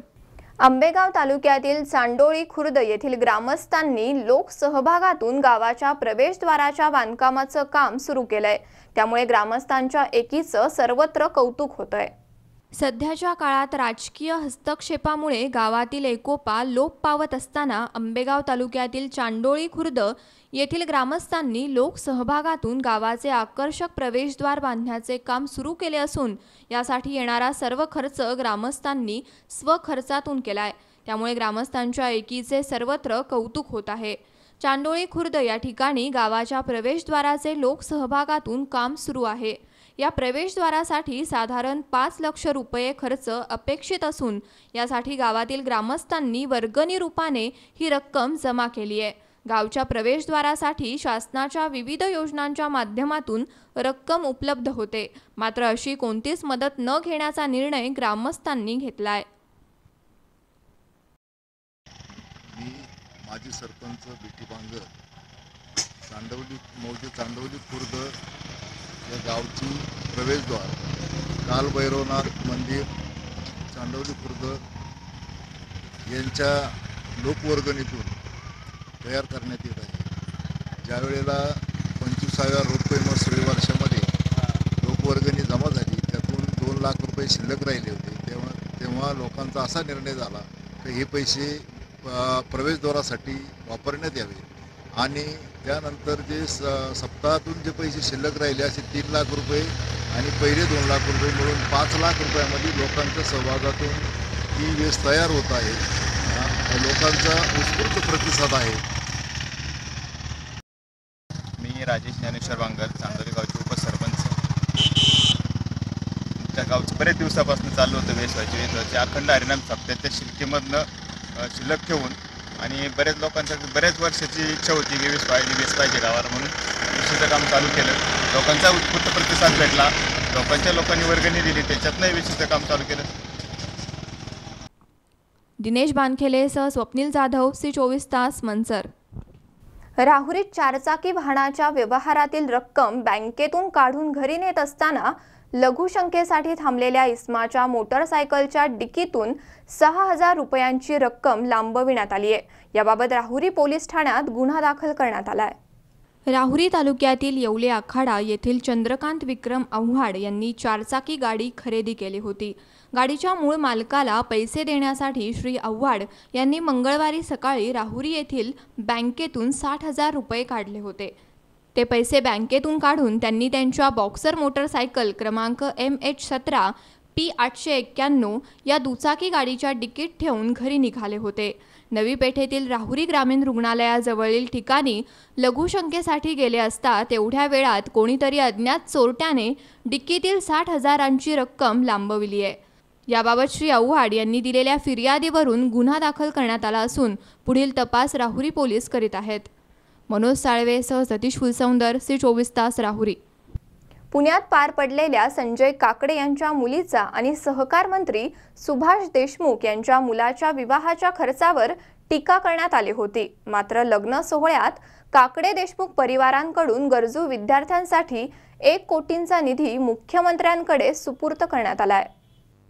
आंबेगाव तालुक्यातील चांडोळी खुर्द येथील ग्रामस्थांनी लोकसहभागातून गावाच्या प्रवेशद्वाराच्या बांधकामाचं काम सुरू केलंय। त्यामुळे ग्रामस्थांच्या एकीचं सर्वत्र कौतुक होतंय। सध्याच्या काळात राजकीय हस्तक्षेपामुळे गावातील एकोपा लोप पावत असताना आंबेगाव तालुक्यातील चांडोळी खुर्द येथील ग्रामस्थांनी लोकसहभागातून गावाचे आकर्षक प्रवेशद्वार बांधण्याचे काम सुरू केले असून यासाठी येणारा सर्व खर्च ग्रामस्थांनी स्वखर्चातून केलाय। त्यामुळे ग्रामस्थांच्या एकीचे सर्वत्र कौतुक होत आहे। चांडोळी खुर्द या ठिकाणी गावाच्या प्रवेशद्वाराचे लोकसहभागातून काम सुरू आहे। या प्रवेशद्वारासाठी साधारण 5 लाख रुपये खर्च अपेक्षित असून यासाठी गावातील ग्रामस्थांनी वर्गणी रूपाने ही रक्कम जमा केली आहे। गावच्या प्रवेशद्वारासाठी शासनाच्या विविध योजनांच्या माध्यमातून रक्कम उपलब्ध होते, मात्र अशी कोणतीच मदत न घेण्याचा निर्णय ग्रामस्थांनी घेतलाय। मी माजी सरपंच बिटी बांगर चांडवली खुर्द या गावची प्रवेशद्वार कालभैरवनाथ मंदिर चांडवली खुर्द यांच्या लोकवर्गणीतून तयार करण्यात येत आहे। ज्या वेळेला 25व्या रोपवे महोत्सवी वर्षामध्ये लोकवर्गणी जमा झाली, त्यातून 2 लाख रुपये शिल्लक राहिले होते। तेव्हा लोकांचा असा निर्णय झाला की हे पैसे प्रवेशद्वारासाठी वापरण्यात यावे आणि त्यानंतर जे सप्ताहातून जे पैसे शिल्लक राहिले असे 3 लाख रुपये आणि पहिले 2 लाख रुपये मिळून 5 लाख रुपयामध्ये लोकांच्या सहभागातून ही वेस तयार होत आहे। लोकांचा उत्स्फूर्त प्रतिसाद आहे। मी राजेश ज्ञानेश्वर बांगर चांदोली गावचे उपसरपंच। त्या गावचं बरेच दिवसापासून चालू होतं वेस व्हायची अखंड हरिनाम सप्त्याच्या शिल्केमधनं शिल्लक ठेवून आणि बऱ्याच वर्षाची इच्छा होती की वीज पाहिजे गावाला, म्हणून विशीचं काम चालू केलं. लोकांचा उत्स्फूर्त प्रतिसाद भेटला, लोकांनी वर्गणी दिली, त्याच्यातनं विशीचं काम चालू केलं. दिनेश बानखेलेसह स्वप्नील जाधव, C24 तास, मंचर. राहुरीत चारचाकी वाहनाच्या व्यवहारातील रक्कम बँकेतून काढून घरी नेत असताना लघुशंकेसाठी थांबलेल्या इस्माच्या मोटरसायकलच्या डिकीतून 6,000 रुपयांची रक्कम लांबविण्यात आली आहे. याबाबत राहुरी पोलीस ठाण्यात गुन्हा दाखल करण्यात आला आहे. राहुरी तालुक्यातील येवले आखाडा येथील चंद्रकांत विक्रम आव्हाड यांनी चारचाकी गाडी खरेदी केली होती. गाडीच्या मूळ मालकाला पैसे देण्यासाठी श्री आव्हाड यांनी मंगळवारी सकाळी राहुरी येथील बँकेतून 60,000 रुपये काढले होते. ते पैसे बँकेतून काढून त्यांनी त्यांच्या बॉक्सर मोटरसायकल क्रमांक MH17 P891 या दुचाकी गाडीच्या डिकीत ठेवून घरी निघाले होते. नवी पेठेतील राहुरी ग्रामीण रुग्णालयाजवळील ठिकाणी लघुशंकेसाठी गेले असता तेवढ्या वेळात कोणीतरी अज्ञात चोरट्याने डिकीतील 60,000ची रक्कम लांबविली आहे. याबाबत श्री आव्हाड यांनी दिलेल्या फिर्यादीवरून गुन्हा दाखल करण्यात आला असून पुढील तपास राहुरी पोलीस करीत आहेत. मनोज साळवेसह सतीश फुलसौंदर, C24 तास, राहुरी. पुण्यात पार पडलेल्या संजय काकडे यांच्या मुलीचा आणि सहकार मंत्री सुभाष देशमुख यांच्या मुलाच्या विवाहाच्या खर्चावर टीका करण्यात आली होती. मात्र लग्न सोहळ्यात काकडे देशमुख परिवारांकडून गरजू विद्यार्थ्यांसाठी 1 कोटींचा निधी मुख्यमंत्र्यांकडे सुपूर्द करण्यात आलाय.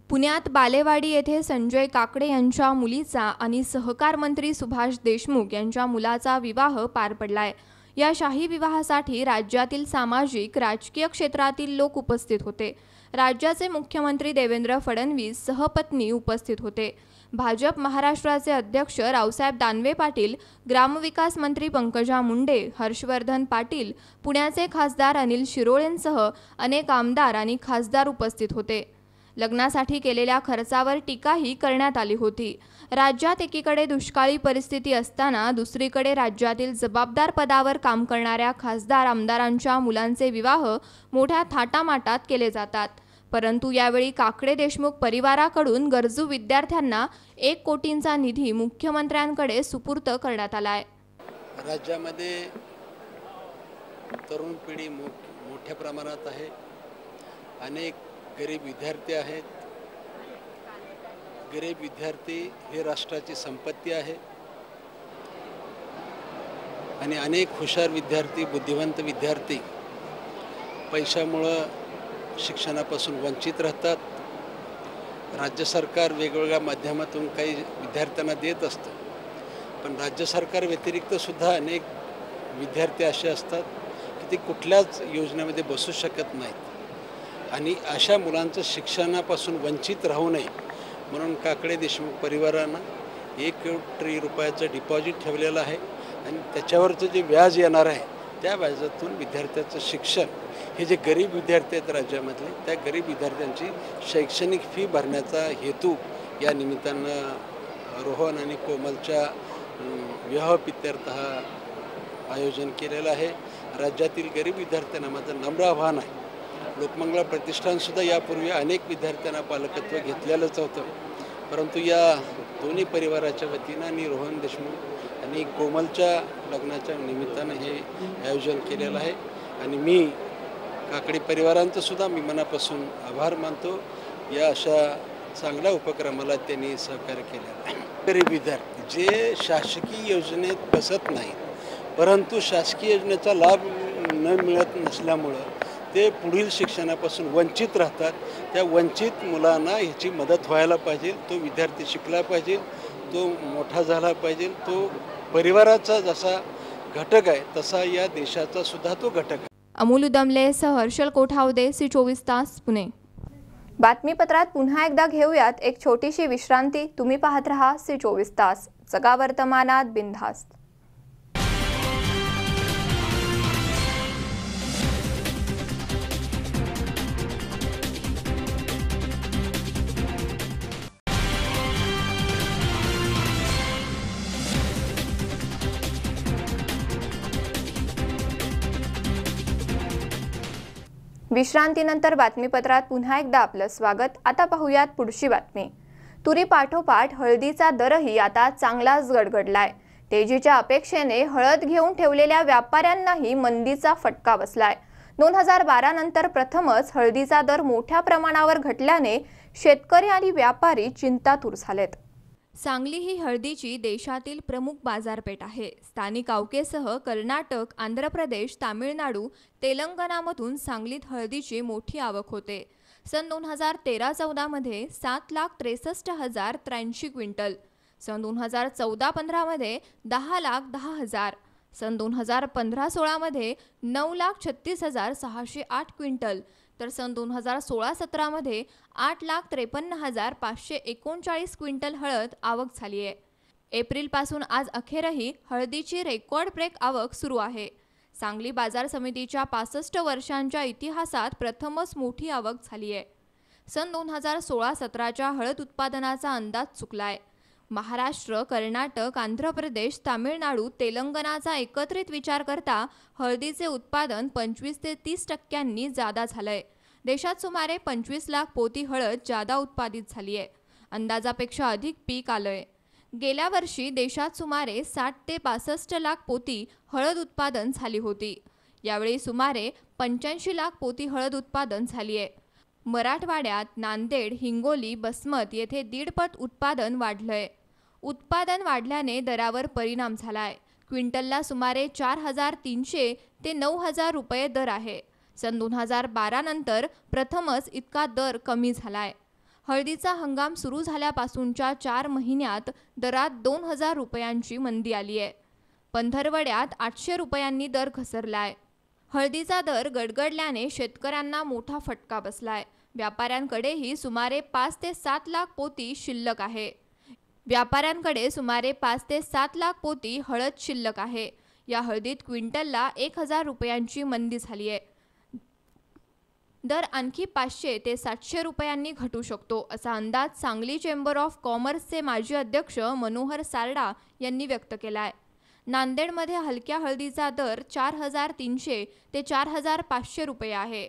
पुण्यात बालेवाडी येथे संजय काकडे यांच्या मुलीचा आणि सहकार मंत्री सुभाष देशमुख यांच्या मुलाचा विवाह पार पडलाय. या शाही विवाहासाठी राज्यातील सामाजिक राजकीय क्षेत्रातील लोक उपस्थित होते. राज्याचे मुख्यमंत्री देवेंद्र फडणवीस सहपत्नी उपस्थित होते. भाजप महाराष्ट्राचे अध्यक्ष रावसाहेब दानवे पाटील, ग्रामविकास मंत्री पंकजा मुंडे, हर्षवर्धन पाटील, पुण्याचे खासदार अनिल शिरोळेंसह अनेक आमदार आणि खासदार उपस्थित होते. लग्नासाठी केलेल्या खर्चावर टीकाही करण्यात आली होती. राज्यात एकीकडे दुष्काळी परिस्थिती असताना दुसरीकडे राज्यातील जबाबदार पदावर काम करणाऱ्या खासदार आमदारांच्या मुलांचे विवाह मोठ्या थाटामाटात केले जातात. परंतु यावेळी काकडे देशमुख परिवाराकडून गरजू विद्यार्थ्यांना 1 कोटींचा निधी मुख्यमंत्र्यांकडे सुपूर्द करण्यात आला आहे. राज्यामध्ये तरुण पिढी मोठ्या प्रमाणात आहे. अनेक गरीब विद्यार्थी आहेत. गरीब विद्यार्थी हे राष्ट्राची संपत्ती आहे आणि अनेक हुशार विद्यार्थी, बुद्धिवंत विद्यार्थी पैशामुळं शिक्षणापासून वंचित राहतात. राज्य सरकार वेगवेगळ्या माध्यमातून काही विद्यार्थ्यांना देत असतं, पण राज्य सरकार व्यतिरिक्त सुद्धा अनेक विद्यार्थी असे असतात की ते कुठल्याच योजनेमध्ये बसू शकत नाहीत. आणि अशा मुलांचं शिक्षणापासून वंचित राहू नये म्हणून काकडे देशमुख परिवारानं 1 कोटी रुपयाचं डिपॉझिट ठेवलेलं आहे आणि त्याच्यावरचं जे व्याज येणार आहे त्या व्याजातून विद्यार्थ्याचं शिक्षण, हे जे गरीब विद्यार्थी आहेत राज्यामधले, त्या गरीब विद्यार्थ्यांची शैक्षणिक फी भरण्याचा हेतू या निमित्तानं रोहन आणि कोमलच्या विवाहप्रित्यर्थ आयोजन केलेलं आहे. राज्यातील गरीब विद्यार्थ्यांना माझं नम्र आव्हान आहे. लोकमंगळ प्रतिष्ठानसुद्धा यापूर्वी अनेक विद्यार्थ्यांना पालकत्व घेतलेलंच होतं, परंतु या दोन्ही परिवाराच्या वतीनं आणि रोहन देशमुख आणि कोमलच्या लग्नाच्या निमित्तानं हे आयोजन केलेलं आहे. आणि मी काकडे परिवारांचंसुद्धा मी मनापासून आभार मानतो. या अशा चांगल्या उपक्रमाला त्यांनी सहकार्य केलेलं आहे. गरीब विद्यार्थी जे शासकीय योजनेत बसत नाहीत, परंतु शासकीय योजनेचा लाभ न मिळत नसल्यामुळं ते पुढील शिक्षणापासून वंचित राहतात. त्या वंचित मुलांना ह्याची मदत व्हायला पाहिजे. तो विद्यार्थी शिकला पाहिजे, तो मोठा झाला पाहिजे. तो परिवाराचा जसा घटक आहे तसा या देशाचा सुद्धा तो घटक आहे. अमोल उदमलेसह हर्षल कोठावदे, C24 तास, पुणे. बातमीपत्रात पुन्हा एकदा घेऊयात एक छोटीशी विश्रांती. तुम्ही पाहत रहा C24 तास, जगा वर्तमानात बिनधास्त. विश्रांतीनंतर बातमीपत्रात पुन्हा एकदा आपलं स्वागत. आता पाहूयात पुढची बातमी. तुरीपाठोपाठ हळदीचा दरही आता चांगलाच गडगडलाय। तेजीच्या अपेक्षेने हळद घेऊन ठेवलेल्या व्यापाऱ्यांनाही मंदीचा फटका बसलाय। 2012 नंतर प्रथमच हळदीचा दर मोठ्या प्रमाणावर घटल्याने शेतकरी आणि व्यापारी चिंतातूर झालेत। सांगली ही हळदीची देशातील प्रमुख बाजारपेठ आहे। स्थानिक आवकेसह कर्नाटक, आंध्र प्रदेश, तामिळनाडू, तेलंगणामधून सांगलीत हळदीची मोठी आवक होते। सन 2013-14 मध्ये 7,63,083 क्विंटल, सन 2014-15 मध्ये 10,10,000, सन 2015-16 मध्ये 9,36,608 क्विंटल, तर सन 2016-17 मध्ये 8,53,539 क्विंटल हळद आवक झाली आहे। एप्रिलपासून आज अखेरही हळदीची रेकॉर्ड ब्रेक आवक सुरू आहे। सांगली बाजार समितीच्या 65 वर्षांच्या इतिहासात प्रथमच मोठी आवक झाली आहे। सन 2016-17च्या हळद उत्पादनाचा अंदाज चुकलाय। महाराष्ट्र, कर्नाटक, आंध्र प्रदेश, तामिळनाडू, तेलंगणाचा एकत्रित विचार करता हळदीचे उत्पादन 25 ते 30% जादा झालंय। देशात सुमारे 25 लाख पोती हळद जादा उत्पादित झाली आहे। अंदाजापेक्षा अधिक पीक आलंय। गेल्या वर्षी देशात सुमारे 60 ते 62 लाख पोती हळद उत्पादन झाली होती। यावेळी सुमारे 85 लाख पोती हळद उत्पादन झाली आहे। मराठवाड्यात नांदेड, हिंगोली, बसमत येथे 1.5 पट उत्पादन वाढलंय। उत्पादन वाढल्याने दरावर परिणाम झालाय। क्विंटलला सुमारे 4,300 ते 9,000 रुपये दर आहे। सन 2012 नंतर प्रथमच इतका दर कमी झालाय। हळदीचा हंगाम सुरू झाल्यापासूनच्या 4 महिन्यात दरात 2,000 रुपयांची मंदी आली आहे। पंधरवड्यात 800 रुपयांनी दर घसरलाय। हळदीचा दर गडगडल्याने शेतकऱ्यांना मोठा फटका बसलाय। व्यापाऱ्यांकडेही सुमारे 5 ते 7 लाख पोती शिल्लक आहे। व्यापाऱ्यांकडे सुमारे 5 ते 7 लाख पोती हळद शिल्लक आहे। या हळदीत क्विंटलला 1,000 रुपयांची मंदी झाली आहे। दर आणखी 500 ते 700 रुपयांनी घटू शकतो असा अंदाज सांगली चेंबर ऑफ कॉमर्सचे माजी अध्यक्ष मनोहर सारडा यांनी व्यक्त केलाय। नांदेडमध्ये हलक्या हळदीचा दर 4,300 ते 4,500 रुपये आहे।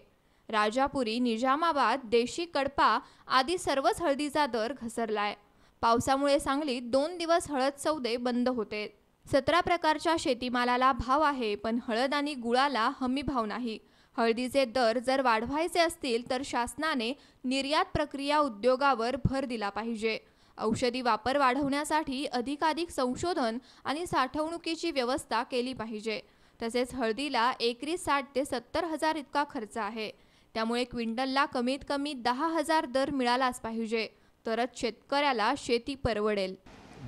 राजापुरी, निजामाबाद, देशी कडपा आदी सर्वच हळदीचा दर घसरलाय। पावसामुळे सांगलीत 2 दिवस हळद सौदे बंद होते। 17 प्रकारच्या शेतीमालाला भाव आहे, पण हळद आणि गुळाला हमी भाव नाही। हळदीचे दर जर वाढवायचे असतील तर शासनाने निर्यात प्रक्रिया उद्योगावर भर दिला पाहिजे। औषधी वापर वाढवण्यासाठी अधिकाधिक संशोधन आणि साठवणुकीची व्यवस्था केली पाहिजे। तसेच हळदीला एकरी 60 ते 70 हजार इतका खर्च आहे। त्यामुळे क्विंटलला कमीत कमी 10,000 दर मिळालाच पाहिजे, तरच शेतकऱ्याला शेती परवडेल।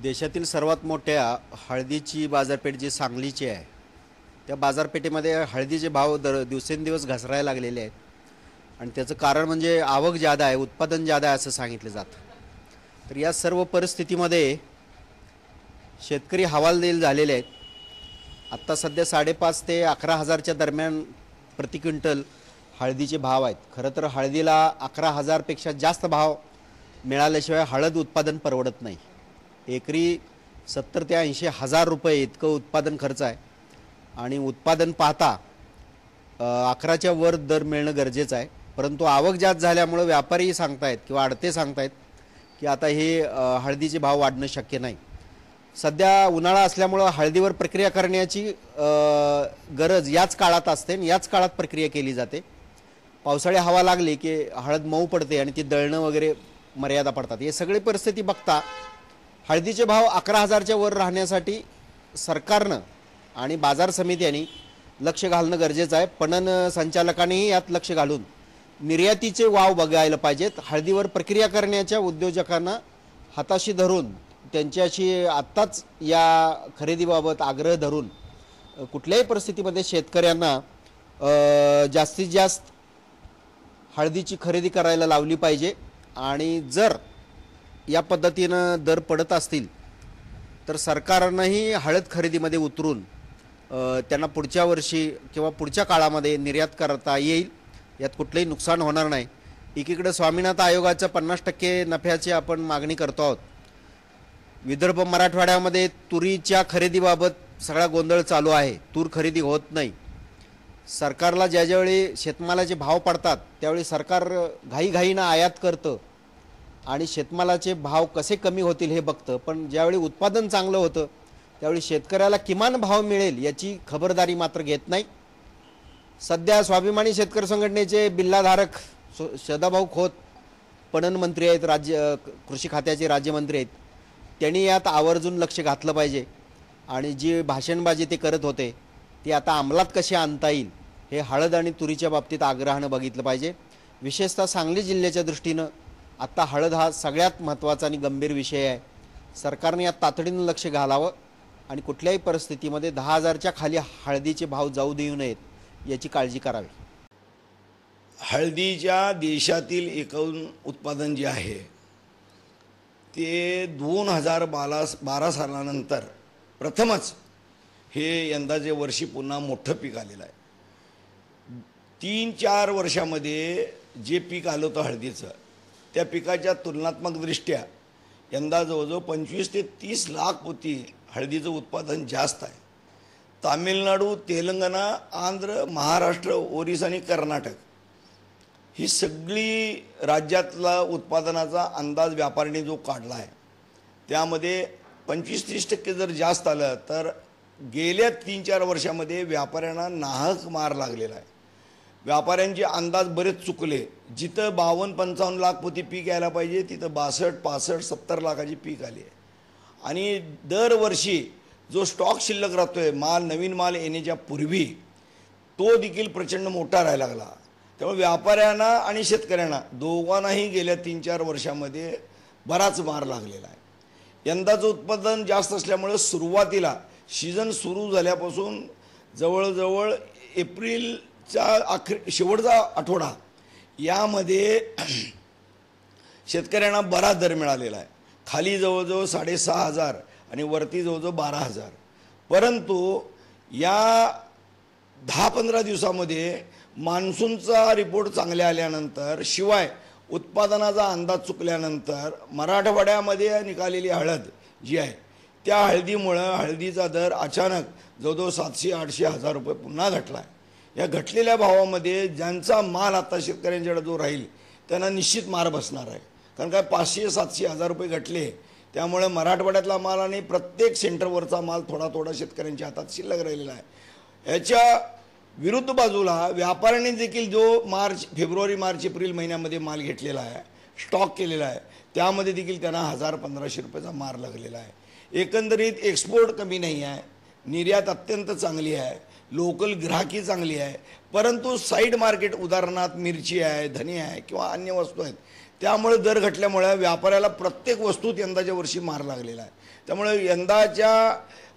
देशातील सर्वात मोठ्या हळदीची बाजारपेठ जी सांगलीची आहे, त्या बाजारपेठेमध्ये हळदीचे भाव दिवसेंदिवस घसरायला लागलेले आहेत आणि त्याचं कारण म्हणजे आवक जादा आहे, उत्पादन जादा आहे असं सांगितलं जातं। तर या सर्व परिस्थितीमध्ये शेतकरी हवालदिल झालेले आहेत। आत्ता सध्या 5.5 ते 11,000च्या दरम्यान प्रति क्विंटल हळदीचे भाव आहेत। खरं तर हळदीला 11,000पेक्षा जास्त भाव मिळाल्याशिवाय हळद उत्पादन परवडत नाही। एकरी 70 ते 80 हजार रुपये इतकं उत्पादन खर्च आहे आणि उत्पादन पाहता 11च्या वर दर मिळणं गरजेचं आहे। परंतु आवक जास्त झाल्यामुळे व्यापारी सांगतायत किंवा आडते सांगतायत की आता हे हळदीचे भाव वाढणं शक्य नाही। सध्या उन्हाळा असल्यामुळं हळदीवर प्रक्रिया करण्याची गरज याच काळात असते आणि याच काळात प्रक्रिया केली जाते। पावसाळी हवा लागली की हळद मऊ पडते आणि ती दळणं वगैरे मर्यादा पडतात। हे सगळी परिस्थिती बघता हळदीचे भाव 11,000च्या वर राहण्यासाठी सरकारनं आणि बाजार समित्यांनी लक्ष घालणं गरजेचं आहे। पणन संचालकांनीही यात लक्ष घालून निर्यातीचे वाव बघायला पाहिजेत। हळदीवर प्रक्रिया करण्याच्या उद्योजकांना हाताशी धरून त्यांच्याशी आत्ताच या खरेदीबाबत आग्रह धरून कुठल्याही परिस्थितीमध्ये शेतकऱ्यांना जास्तीत जास्त हळदीची खरेदी करायला लावली पाहिजे आणि जर या पद्धतीनं दर पडत असतील तर सरकारनंही हळद खरेदीमध्ये उतरून त्यांना पुढच्या वर्षी किंवा पुढच्या काळामध्ये निर्यात करता येईल, यात कुठलंही नुकसान होणार नाही। एकीकडे स्वामीनाथन आयोगाच्या 50% नफ्याची आपण मागणी करतो आहोत। विदर्भ मराठवाड्यामध्ये तुरीच्या खरेदीबाबत सगळा गोंधळ चालू आहे। तूर खरेदी होत नाही। सरकारला ज्यावेळी शेतमालाचे भाव पडतात त्यावेळी सरकार घाईघाईनं आयात करतं आणि शेतमालाचे भाव कसे कमी होतील हे बघतं, पण ज्यावेळी उत्पादन चांगलं होतं त्यावेळी शेतकऱ्याला किमान भाव मिळेल याची खबरदारी मात्र घेत नाही. सध्या स्वाभिमानी शेतकरी संघटनेचे बिल्लाधारक सदाभाऊ खोत पणन मंत्री आहेत, कृषी खात्याचे राज्यमंत्री आहेत. त्यांनी यात आवर्जून लक्ष घातलं पाहिजे आणि जी भाषणबाजी ते करत होते ती आता अंमलात कशी आणता येईल हे हळद आणि तुरीच्या बाबतीत आग्रहानं बघितलं पाहिजे. विशेषतः सांगली जिल्ह्याच्या दृष्टीनं आत्ता हळद हा सगळ्यात महत्त्वाचा आणि गंभीर विषय आहे. सरकारने यात तातडीनं लक्ष घालावं आणि कुठल्याही परिस्थितीमध्ये 10,000च्या खाली हळदीचे भाव जाऊ देऊ नयेत याची काळजी करावी. हळदीच्या देशातील एकूण उत्पादन जे आहे ते 2012 सालानंतर प्रथमच हे यंदाचे वर्षी पुन्हा मोठं पीक आलेलं आहे. 3-4 वर्षामध्ये जे पीक आलं होतं हळदीचं त्या पिकाच्या तुलनात्मकदृष्ट्या यंदा जवळजवळ 25 ते 30 लाख पोती हळदीचं उत्पादन जास्त आहे. तामिळनाडू, तेलंगणा, आंध्र, महाराष्ट्र, ओरिसा आणि कर्नाटक ही सगळी राज्यातला उत्पादनाचा अंदाज व्यापाऱ्यांनी जो काढला आहे त्यामध्ये 25-30% जर जास्त आलं तर गेल्या 3-4 वर्षामध्ये व्यापाऱ्यांना नाहक मार लागलेला आहे. व्यापाऱ्यांचे अंदाज बरेच चुकले. जिथं 52-55 लाख पोती पीक यायला पाहिजे तिथं 62, 65, 70 लाखाची पीक आली आहे. आणि दरवर्षी जो स्टॉक शिल्लक राहतोय माल, नवीन माल येण्याच्या पूर्वी तो देखील प्रचंड मोठा राहायला लागला. त्यामुळे व्यापाऱ्यांना आणि शेतकऱ्यांना दोघांनाही गेल्या 3-4 वर्षामध्ये बराच मार लागलेला आहे. यंदाचं उत्पादन जास्त असल्यामुळे सुरुवातीला सीझन सुरू झाल्यापासून जवळजवळ एप्रिलच्या शेवटचा आठवडा यामध्ये शेतकऱ्यांना बराच दर मिळालेला आहे. खाली जवळजवळ 6,500 आणि वरती जवळजवळ 12,000. परंतु या 10-15 दिवसामध्ये मान्सूनचा रिपोर्ट चांगले आल्यानंतर शिवाय उत्पादनाचा अंदाज चुकल्यानंतर मराठवाड्यामध्ये निघालेली हळद जी आहे त्या हळदीमुळं हळदीचा दर अचानक जवळजवळ 700-800 रुपये पुन्हा घटला आहे. या घटलेल्या भावामध्ये ज्यांचा माल आता शेतकऱ्यांच्याकडे जो राहील त्यांना निश्चित मार बसणार आहे. कारण काय 500-700 रुपये घटले त्यामुळे मराठवाड्यातला माल आणि प्रत्येक सेंटरवरचा माल थोडा शेतकऱ्यांच्या हातात शिल्लक राहिलेला आहे. याच्या विरुद्ध बाजूला व्यापाऱ्यांनी देखील जो फेब्रुवारी, मार्च, एप्रिल महिन्यामध्ये माल घेतलेला आहे, स्टॉक केलेला आहे त्यामध्ये देखील त्यांना 1,000-1,500 रुपयाचा मार लागलेला आहे. एकंदरीत एक्सपोर्ट कमी नाही आहे, निर्यात अत्यंत चांगली आहे, लोकल ग्राहकी चांगली आहे. परंतु साईड मार्केट उदाहरणार्थ मिरची आहे, धने आहे किंवा अन्य वस्तू आहेत त्यामुळे दर घटल्यामुळे व्यापाऱ्याला प्रत्येक वस्तूत यंदाच्या वर्षी मार लागलेला आहे. त्यामुळे यंदाच्या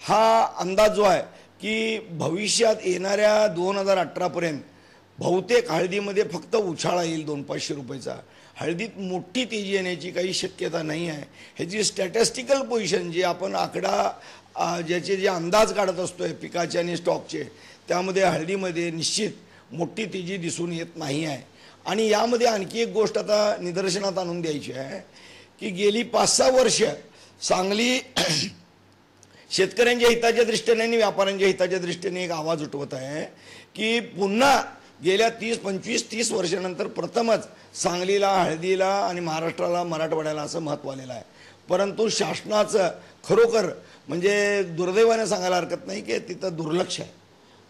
हा अंदाज जो आहे की भविष्यात येणाऱ्या 2018पर्यंत बहुतेक हळदीमध्ये फक्त उछाळा येईल 200-500 रुपयाचा. हळदीत मोठी तेजी येण्याची काही शक्यता नाही आहे. ह्याची स्टॅटिस्टिकल पोझिशन जे आपण आकडा ज्याचे जे अंदाज काढत असतोय पिकाचे आणि स्टॉकचे त्यामध्ये हळदीमध्ये निश्चित मोठी तेजी दिसून येत नाही आहे. आणि यामध्ये आणखी एक गोष्ट आता निदर्शनात आणून द्यायची आहे की गेली 5-6 वर्ष सांगली शेतकऱ्यांच्या हिताच्या दृष्टीने आणि व्यापाऱ्यांच्या हिताच्या दृष्टीने एक आवाज उठवत आहे की पुन्हा गेल्या 25-30 वर्षानंतर प्रथमच सांगलीला, हळदीला आणि महाराष्ट्राला, मराठवाड्याला असं महत्त्व आलेलं आहे. परंतु शासनाचं खरोखर म्हणजे दुर्दैवाने सांगायला हरकत नाही की तिथं दुर्लक्ष आहे.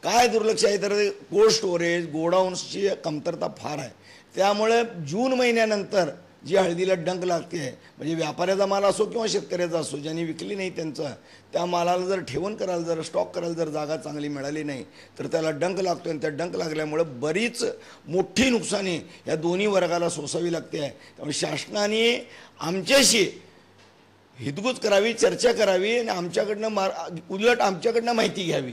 काय दुर्लक्ष आहे तर कोल्ड स्टोरेज, गोडाऊन्सची कमतरता फार आहे. त्यामुळे जून महिन्यानंतर जी हळदीला डंक लागते म्हणजे व्यापाऱ्याचा माल असो किंवा शेतकऱ्याचा असो ज्यांनी विकली नाही त्यांचं त्या मालाला जर ठेवण करायला, जर स्टॉक करायला जर जागा चांगली मिळाली नाही तर त्याला डंक लागतो आणि त्या डंक लागल्यामुळे बरीच मोठी नुकसानी या दोन्ही वर्गाला सोसावी लागते आहे. त्यामुळे शासनाने आमच्याशी हितगुज करावी, चर्चा करावी आणि उलट आमच्याकडनं माहिती घ्यावी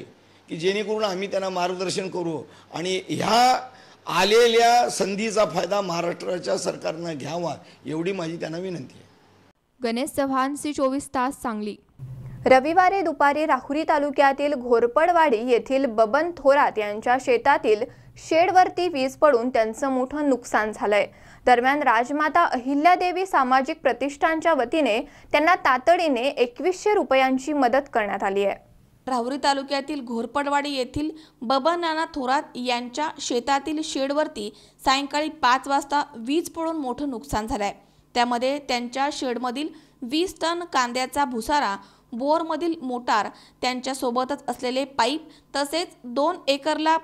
की जेणेकरून आम्ही त्यांना मार्गदर्शन करू आणि ह्या आलेल्या संधीचा फायदा महाराष्ट्राच्या सरकारनं घ्यावा एवढी माझी त्यांना विनंती आहे. गणेश चव्हाण, C24 तास, सांगली. रविवारी दुपारी राहुरी तालुक्यातील घोरपडवाडी येथील बबन थोरात यांच्या शेतातील शेडवरती वीज पडून त्यांचं मोठं नुकसान झालंय. दरम्यान राजमाता अहिल्यादेवी सामाजिक प्रतिष्ठानच्या वतीने त्यांना तातडीने 2100 रुपयांची मदत करण्यात आली आहे. राहुरी तालुक्यातील घोरपडवाडी येथील बबन नाना थोरात यांच्या शेतातील शेडवरती सायंकाळी 5 वाजता वीज पडून मोठं नुकसान झालंय. त्यामध्ये त्यांच्या शेडमधील 20 टन कांद्याचा भुसारा, बोरमधील मोटार, त्यांच्यासोबतच असलेले पाईप तसेच 2 एकरला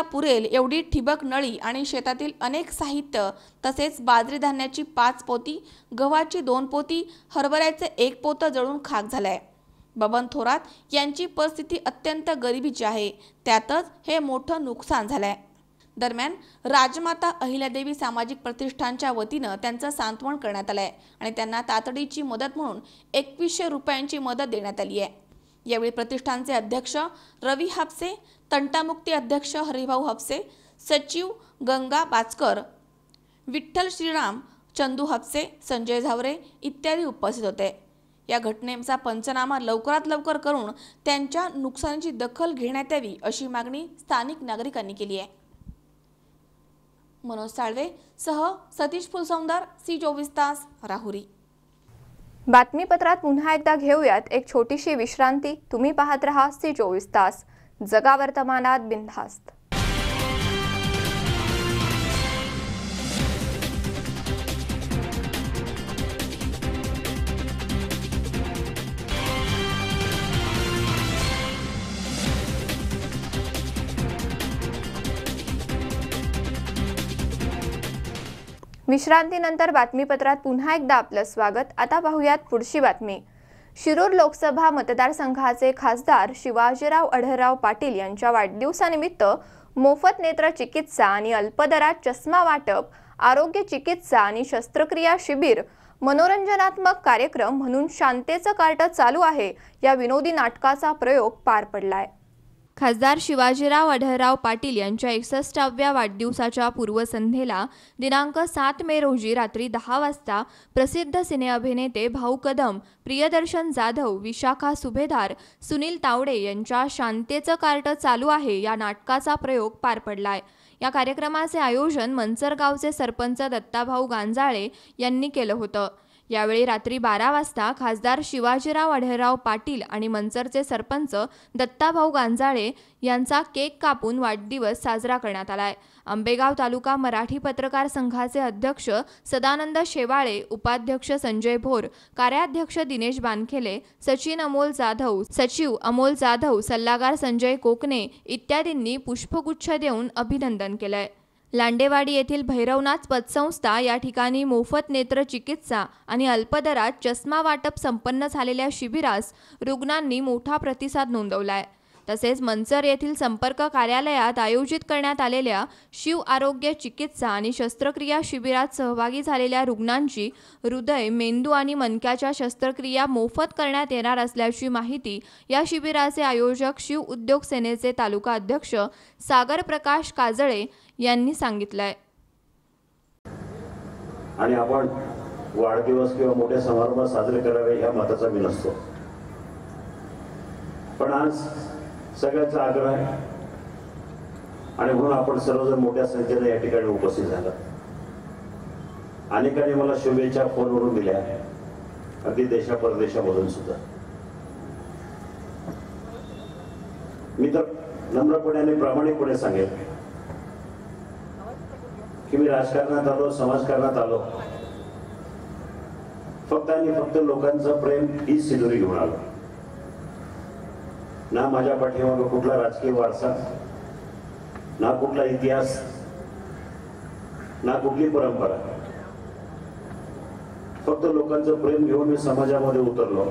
पुरेल एवढी ठिबक नळी आणि शेतातील अनेक साहित्य तसेच बाजरी धान्याची 5 पोती, गव्हाची 2 पोती, हरभऱ्याचे 1 पोतं जळून खाक झालंय. बबन थोरात यांची परिस्थिती अत्यंत गरिबीची आहे, त्यातच हे मोठं नुकसान झालंय. दरम्यान राजमाता अहिल्यादेवी सामाजिक प्रतिष्ठानच्या वतीनं त्यांचं सांत्वन करण्यात आलंय आणि त्यांना तातडीची मदत म्हणून 2100 रुपयांची मदत देण्यात आली आहे. यावेळी प्रतिष्ठानचे अध्यक्ष रवी हापसे, तंटामुक्ती अध्यक्ष हरिभाऊ हापसे, सचिव गंगा बाचकर, विठ्ठल श्रीराम, चंदू हापसे, संजय झावरे इत्यादी उपस्थित होते. या घटनेचा पंचनामा लवकरात लवकर करून त्यांच्या नुकसानीची दखल घेण्यात यावी अशी मागणी स्थानिक नागरिकांनी केली आहे. मनोज साळवे सह सतीश फुलसौंदर, C24 तास, राहुरी. बातमीपत्रात पुन्हा एकदा घेऊयात एक छोटीशी विश्रांती. तुम्ही पाहत रहा C24 तास, जगा वर्तमानात बिनधास्त. विश्रांतीनंतर बातमीपत्रात पुन्हा एकदा आपलं स्वागत. आता पाहूयात पुढची बातमी. शिरूर लोकसभा मतदारसंघाचे खासदार शिवाजीराव अढळराव पाटील यांच्या वाढदिवसानिमित्त मोफत नेत्र चिकित्सा आणि अल्पदरात चष्मा वाटप, आरोग्य चिकित्सा आणि शस्त्रक्रिया शिबिर, मनोरंजनात्मक कार्यक्रम म्हणून शांतेचं कार्ट चालू आहे या विनोदी नाटकाचा प्रयोग पार पडलाय. खासदार शिवाजीराव अढळराव पाटील यांच्या 61व्या वाढदिवसाच्या पूर्वसंध्येला दिनांक 7 मे रोजी रात्री 10 वाजता प्रसिद्ध सिने अभिनेते भाऊ कदम, प्रियदर्शन जाधव, विशाखा सुभेदार, सुनील तावडे यांच्या शांतेचं कार्ट चालू आहे या नाटकाचा प्रयोग पार पडलाय. या कार्यक्रमाचे आयोजन मंचर गावचे सरपंच दत्ताभाऊ गांजाळे यांनी केलं होतं. यावेळी रात्री 12 वाजता खासदार शिवाजीराव अढळराव पाटील आणि मंचरचे सरपंच दत्ताभाऊ गांजाळे यांचा केक कापून वाढदिवस साजरा करण्यात आलाय. आंबेगाव तालुका मराठी पत्रकार संघाचे अध्यक्ष सदानंद शेवाळे, उपाध्यक्ष संजय भोर, कार्याध्यक्ष दिनेश बानखेले, सचिव अमोल जाधव, सल्लागार संजय कोकणे इत्यादींनी पुष्पगुच्छ देऊन अभिनंदन केलंय. लांडेवाडी येथील भैरवनाथ पतसंस्था या ठिकाणी मोफत नेत्र चिकित्सा आणि अल्पदरात चष्मा वाटप संपन्न झालेल्या शिबिरास रुग्णांनी मोठा प्रतिसाद नोंदवलाय. तसेच मंचर येथील संपर्क कार्यालयात आयोजित करण्यात आलेल्या शिव आरोग्य चिकित्सा आणि शस्त्रक्रिया शिबिरात सहभागी झालेल्या रुग्णांची हृदय, मेंदू आणि मणक्याच्या शस्त्रक्रिया मोफत करण्यात येणार असल्याची माहिती या शिबिराचे आयोजक शिव उद्योग सेनेचे तालुका अध्यक्ष सागर प्रकाश काजळे यांनी सांगितलंय. आणि आपण वाढदिवस किंवा मोठे समारंभ साजरे करावे या मताचा मी नसतो, पण आज सगळ्यांचा आग्रह आहे आणि म्हणून आपण सर्वजण मोठ्या संख्येने या ठिकाणी उपस्थित झाला. अनेकांनी मला शुभेच्छा फोनवरून दिल्या, अगदी देशा परदेशामधून सुद्धा. मी तर नम्रपणे आणि प्रामाणिकपणे सांगेन की मी राजकारणात आलो, समाजकारणात आलो फक्त आणि फक्त लोकांचं प्रेम ही सिंदुरी घेऊन आलो. ना माझ्या पाठीमागे कुठला राजकीय वारसा, ना कुठला इतिहास, ना कुठली परंपरा. फक्त लोकांचं प्रेम घेऊन मी समाजामध्ये उतरलो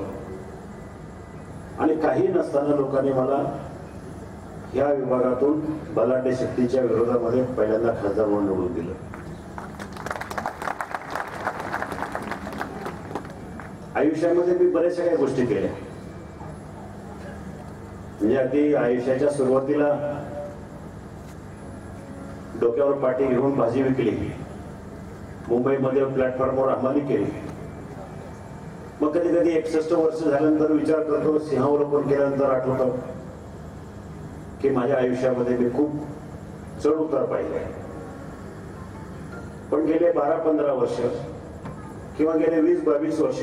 आणि काही नसताना लोकांनी मला या विभागातून बलाढ्य शक्तीच्या विरोधामध्ये पहिल्यांदा खासदार म्हणून निवडून दिलं. आयुष्यामध्ये मी बऱ्याचशा काही गोष्टी केल्या. म्हणजे अगदी आयुष्याच्या सुरुवातीला डोक्यावर पाटी घेऊन भाजी विकली, मुंबईमध्ये प्लॅटफॉर्मवर हमाली केली. मग कधी कधी 61 वर्ष झाल्यानंतर विचार करतो, सिंहावलोकन केल्यानंतर आठवतो की माझ्या आयुष्यामध्ये मी खूप चढ उतार पाहिले. पण गेले 12-15 वर्ष किंवा गेले 20-22 वर्ष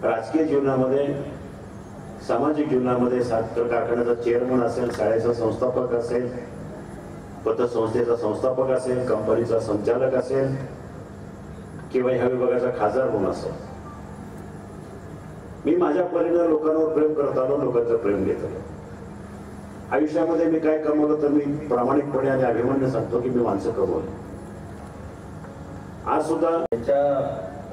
राजकीय जीवनामध्ये, सामाजिक जीवनामध्ये, साखर कारखान्याचा चेअरमन असेल, शाळेचा संस्थापक असेल, पतसंस्थेचा संस्थापक असेल, कंपनीचा संचालक असेल किंवा ह्या विभागाचा खासदार म्हणून असेल, मी माझ्या परीने लोकांवर प्रेम करत आलो, लोकांचं प्रेम घेत आलो. आयुष्यामध्ये मी काय कमवलं तर मी प्रामाणिकपणे आणि अभिमानाने सांगतो की मी माणसं कमवली. आज सुद्धा त्यांच्या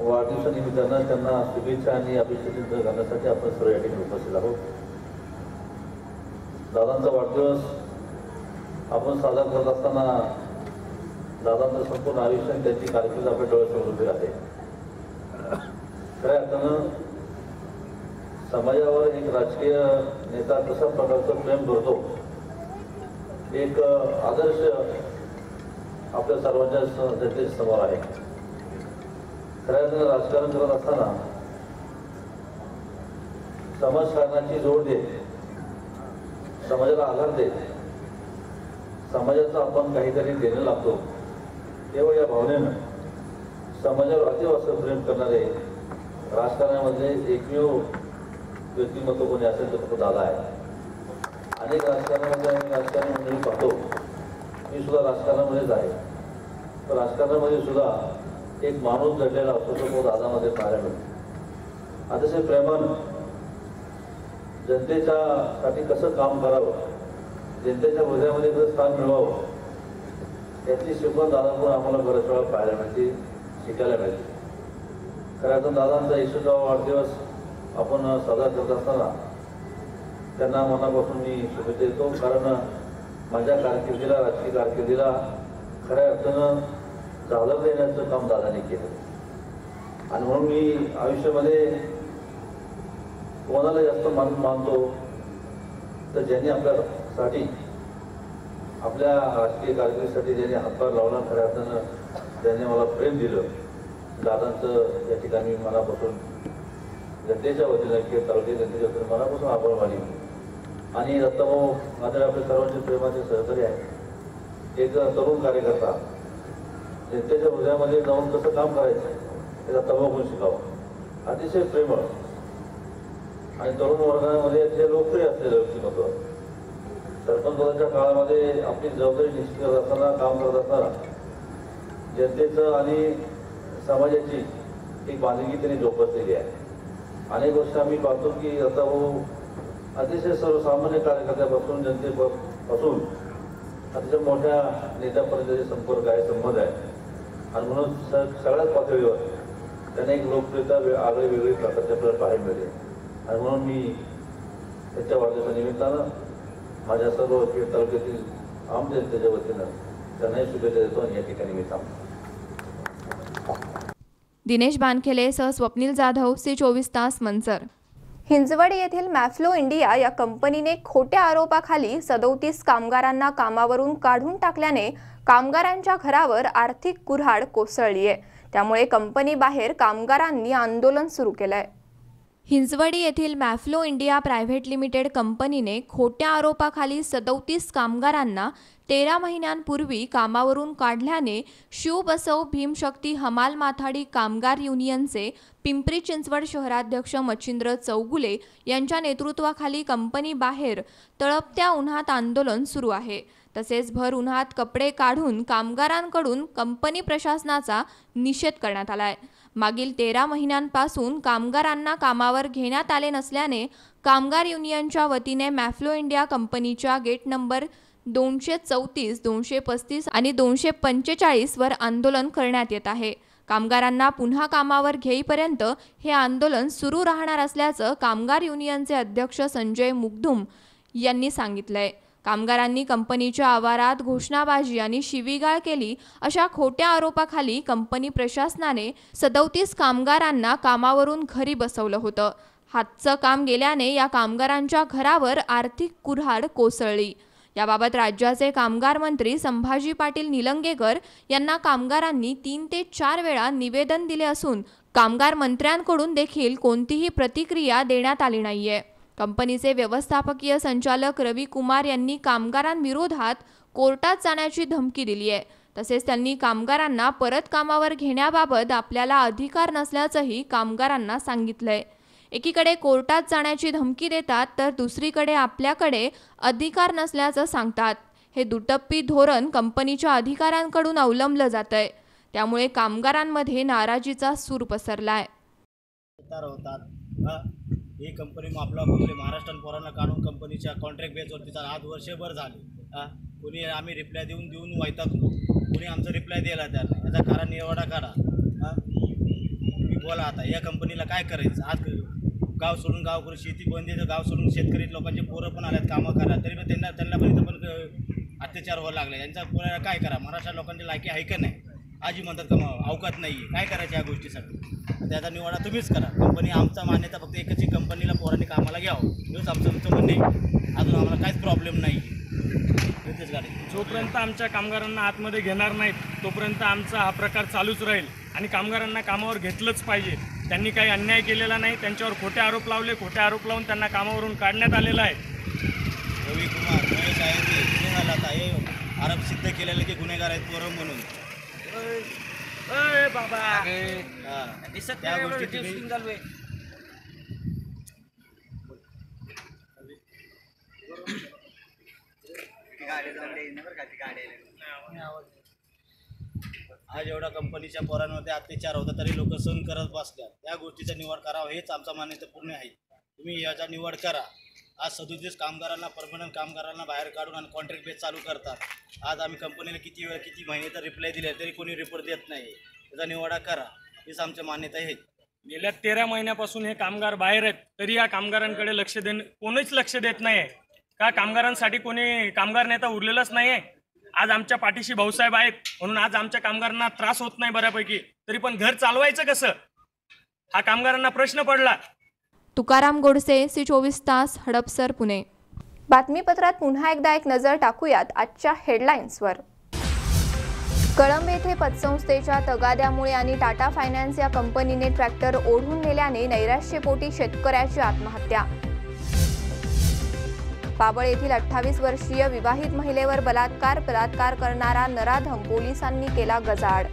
वाढदिवसानिमित्तानं त्यांना शुभेच्छा आणि अभिषेक घालण्यासाठी आपण सर्व या ठिकाणी उपस्थित आहोत. दादांचा वाढदिवस आपण साजरा करत असताना दादांचं संपूर्ण आयुष्य त्यांची कारकीर्द आपल्या डोळ्यासमोर उभी राहते. खऱ्या अर्थानं समाजावर एक राजकीय नेता कशा प्रकारचं प्रेम करतो, एक आदर्श आपल्या सर्वांच्या जनते समोर आहे. खऱ्या अर्थानं राजकारण करत असताना समाजकारणाची जोड देत, समाजाला आधार देत, समाजाचं आपण काहीतरी देणं लागतो, तेव्हा या भावनेनं समाजावर अतिवास्तव प्रेम करणारे राजकारणामध्ये एकमेव व्यक्तिमत्व कोणी असेल तर तो दादा आहे. अनेक राजकारणामध्ये आम्ही राजकारण मंडळी पाहतो, मी सुद्धा राजकारणामध्येच आहे, तर राजकारणामध्ये सुद्धा एक माणूस घडलेला असतो तो दादामध्ये पाहायला मिळतो. अतिशय प्रेमानं जनतेच्या साठी कसं काम करावं, जनतेच्या हृदयामध्ये कसं स्थान मिळवावं, यातली शिकवण दादाकडून आम्हाला बऱ्याच वेळा पाहायला मिळते, शिकायला मिळते. खरं तर दादांचा 100वा वाढदिवस आपण साजरा करत असताना त्यांना मनापासून मी शुभेच्छा देतो. कारण माझ्या कारकिर्दीला, राजकीय कारकिर्दीला खऱ्या अर्थानं चालक देण्याचं काम दादाने केलं. आणि म्हणून मी आयुष्यामध्ये कोणाला जास्त मानतो तर ज्यांनी आपल्यासाठी, आपल्या राजकीय कारकिर्दीसाठी ज्यांनी हातभार लावला, खऱ्या अर्थानं ज्यांनी मला प्रेम दिलं, दादांचं या ठिकाणी मनापासून जनतेच्या वतीनं किंवा तालुक्याच्या जनतेच्या वतीनं मनापासून आभार मानली. आणि दत्ताभाऊ मात्र आपल्या सर्वांचे प्रेमाचे सहकारी आहे. एक तरुण कार्यकर्ता जनतेच्या हृदयामध्ये जाऊन कसं काम करायचं हे दत्ताभाऊकडून शिकावं. अतिशय प्रेमळ आणि तरुण वर्गामध्ये अतिशय लोकप्रिय असलेलं व्यक्तिमत्व. सरपंच पदाच्या काळामध्ये आपली जबाबदारी निश्चित करत असताना, काम करत असताना जनतेचं आणि समाजाची एक बांधिलकी त्यांनी जोपासलेली आहे. अनेक वर्ष आम्ही पाहतो की दत्ताभाऊ अतिशय सर्वसामान्य कार्यकर्त्यापासून, जनतेपासून अतिशय मोठ्या नेत्यापर्यंतचे संपर्क आहे, संबंध आहे. आणि म्हणून सगळ्याच पातळीवर त्यांना एक लोकप्रियता आगळी वेगळी प्रकारची आपल्याला पाहायला मिळते. आणि म्हणून मी त्याच्या वाढदिवसानिमित्तानं माझ्या सर्व खेड तालुक्यातील आम जनतेच्या वतीनं त्यांनाही शुभेच्छा देतो आणि या ठिकाणी मी थांबतो. दिनेश बानखेले सह स्वप्नील जाधव, C24 तास, मंचर. हिंजवडी येथील मॅफ्लो इंडिया या कंपनीने खोट्या आरोपाखाली 37 कामगारांना कामावरून काढून टाकल्याने कामगारांच्या घरावर आर्थिक कुऱ्हाड कोसळली आहे. त्यामुळे कंपनी बाहेर कामगारांनी आंदोलन सुरू केलंय. हिंजवडी येथील मॅफ्लो इंडिया प्रायव्हेट लिमिटेड कंपनीने खोट्या आरोपाखाली 37 कामगारांना 13 महिन्यांपूर्वी कामावरून काढल्याने शिवबसव भीमशक्ती हमाल माथाडी कामगार युनियनचे पिंपरी चिंचवड शहराध्यक्ष मच्छिंद्र चौगुले यांच्या नेतृत्वाखाली कंपनी बाहेर तळपत्या उन्हात आंदोलन सुरू आहे. तसेच भर उन्हात कपडे काढून कामगारांकडून कंपनी प्रशासनाचा निषेध करण्यात आलाय. मागील 13 महिन्यांपासून कामगारांना कामावर घेण्यात आले नसल्याने कामगार युनियनच्या वतीने मॅफ्लो इंडिया कंपनीच्या गेट नंबर 234, 235 आणि 245 वर आंदोलन करण्यात येत आहे. कामगारांना पुन्हा कामावर घेईपर्यंत हे आंदोलन सुरू राहणार असल्याचं कामगार युनियनचे अध्यक्ष संजय मुगधुम यांनी सांगितलंय. कामगारांनी कंपनीच्या आवारात घोषणाबाजी आणि शिवीगाळ केली अशा खोट्या आरोपाखाली कंपनी प्रशासनाने 37 कामगारांना कामावरून घरी बसवलं होतं. हातचं काम गेल्याने या कामगारांच्या घरावर आर्थिक कुऱ्हाड कोसळली. याबाबत राज्याचे कामगार मंत्री संभाजी पाटील निलंगेकर यांना कामगारांनी 3 ते 4 वेळा निवेदन दिले असून कामगार मंत्र्यांकडून देखील कोणतीही प्रतिक्रिया देण्यात आली नाहीये. कंपनीचे व्यवस्थापकीय संचालक रवी कुमार यांनी कामगारांविरोधात कोर्टात जाण्याची धमकी दिली आहे. तसेच त्यांनी कामगारांना परत कामावर घेण्याबाबत आपल्याला अधिकार नसल्याचंही कामगारांना सांगितलंय. एकीकडे कोर्टात जाण्याची धमकी देतात तर दुसरीकडे आपल्याकडे अधिकार नसल्याचं सांगतात. हे दुटप्पी धोरण कंपनीच्या अधिकाऱ्यांकडून अवलंबलं जातंय. त्यामुळे कामगारांमध्ये नाराजीचा सूर पसरलाय. ही कंपनी आपला कुठले महाराष्ट्रात पोरांना काढून कंपनीच्या कॉन्ट्रॅक्ट बेसवरती आज वर्षभर झाले. कोणी आम्ही रिप्लाय देऊन वैतागलो, कोणी आमचं रिप्लाय द्यायला तयार नाही. याचा कारण निवाडा काढा. मी बोला आता या कंपनीला काय करायचं. आज गाव सोडून गाव करून शेती बंद आहे, गाव सोडून शेतकरी लोकांचे पोरं पण आल्यात कामं करा, तरी पण त्यांना पण इथं पण अत्याचार व्हायला लागले. यांचा पोराला काय करा. महाराष्ट्र लोकांची लायकी आहे का नाही. आजी म्हणतात का अवकात नाही आहे. काय करायचं या गोष्टीसाठी. त्याचा निवाडा तुम्हीच करा. कंपनी आमचा मान्यता फक्त एकच कंपनीला पोरांनी कामाला घ्यावं हेच आमचं म्हणणे. अजून आम्हाला काहीच प्रॉब्लेम नाही. जोपर्यंत आमच्या कामगारांना आतमध्ये घेणार नाहीत तोपर्यंत आमचा हा प्रकार चालूच राहील आणि कामगारांना कामावर घेतलंच पाहिजे. त्यांनी काही अन्याय केलेला नाही. त्यांच्यावर खोटे आरोप लावले, खोटे आरोप लावून त्यांना कामावरून काढण्यात आलेलं आहे. रवी कुमार महेश आहे आरोप सिद्ध केलेले की गुन्हेगार आहेत पोरं म्हणून. बाबा त्या गोष्टी आज एवढा कंपनीच्या पोरांमध्ये अत्याचार होता तरी लोक सहन करत बसल्यात. त्या गोष्टीचा निवड करावा हेच आमचा मान्यतापूर्ण आहे. तुम्ही याचा निवड करा. आज 37 कामगारांना परमनंट कामगारांना बाहेर काढून आणि कॉन्ट्रॅक्ट बेस चालू करतात. आज आम्ही कंपनीला किती महिने तर रिप्लाय दिले तरी कोणी रिपोर्ट देत नाही. त्याचा निवडा करा हेच आमची मान्यता आहे. गेल्या 13 महिन्यापासून हे कामगार बाहेर आहेत तरी या कामगारांकडे कोणीच लक्ष देत नाही आहे. का कामगारांसाठी कोणी कामगार नेता उरलेलाच नाही आहे. आज आमच्या पाठीशी भाऊसाहेब आहेत म्हणून आज आमच्या कामगारांना त्रास होत नाही बऱ्यापैकी. तरी पण घर चालवायचं कसं हा कामगारांना प्रश्न पडला. तुकाराम गोडसे, C24 तास, हडपसर, पुणे. बातमीपत्रात पुन्हा एकदा एक नजर टाकूयात आजच्या हेडलाईन्सवर. कळंब येथे पतसंस्थेच्या तगाद्यामुळे आणि टाटा फायनान्स या कंपनीने ट्रॅक्टर ओढून नेल्याने नैराश्यपोटी शेतकऱ्याची आत्महत्या. पाबळ येथील 28 वर्षीय विवाहित महिलेवर बलात्कार करणारा नराधम पोलिसांनी केला गजाआड.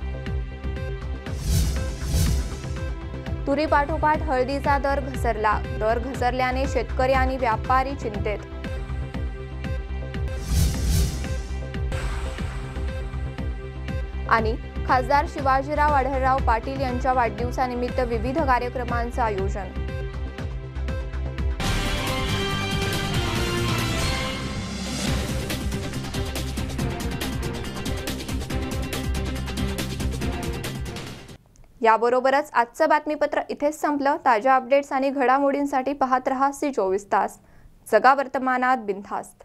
तुरीपाठोपाठ हळदीचा दर घसरला. दर घसरल्याने शेतकरी आणि व्यापारी चिंतेत. आणि खासदार शिवाजीराव आढळराव पाटील यांच्या वाढदिवसानिमित्त विविध कार्यक्रमांचं आयोजन. याबरोबरच आजचं बातमीपत्र इथेच संपलं. ताज्या अपडेट्स आणि घडामोडींसाठी पाहत रहा C24 तास. जगा वर्तमानात बिनधास्त.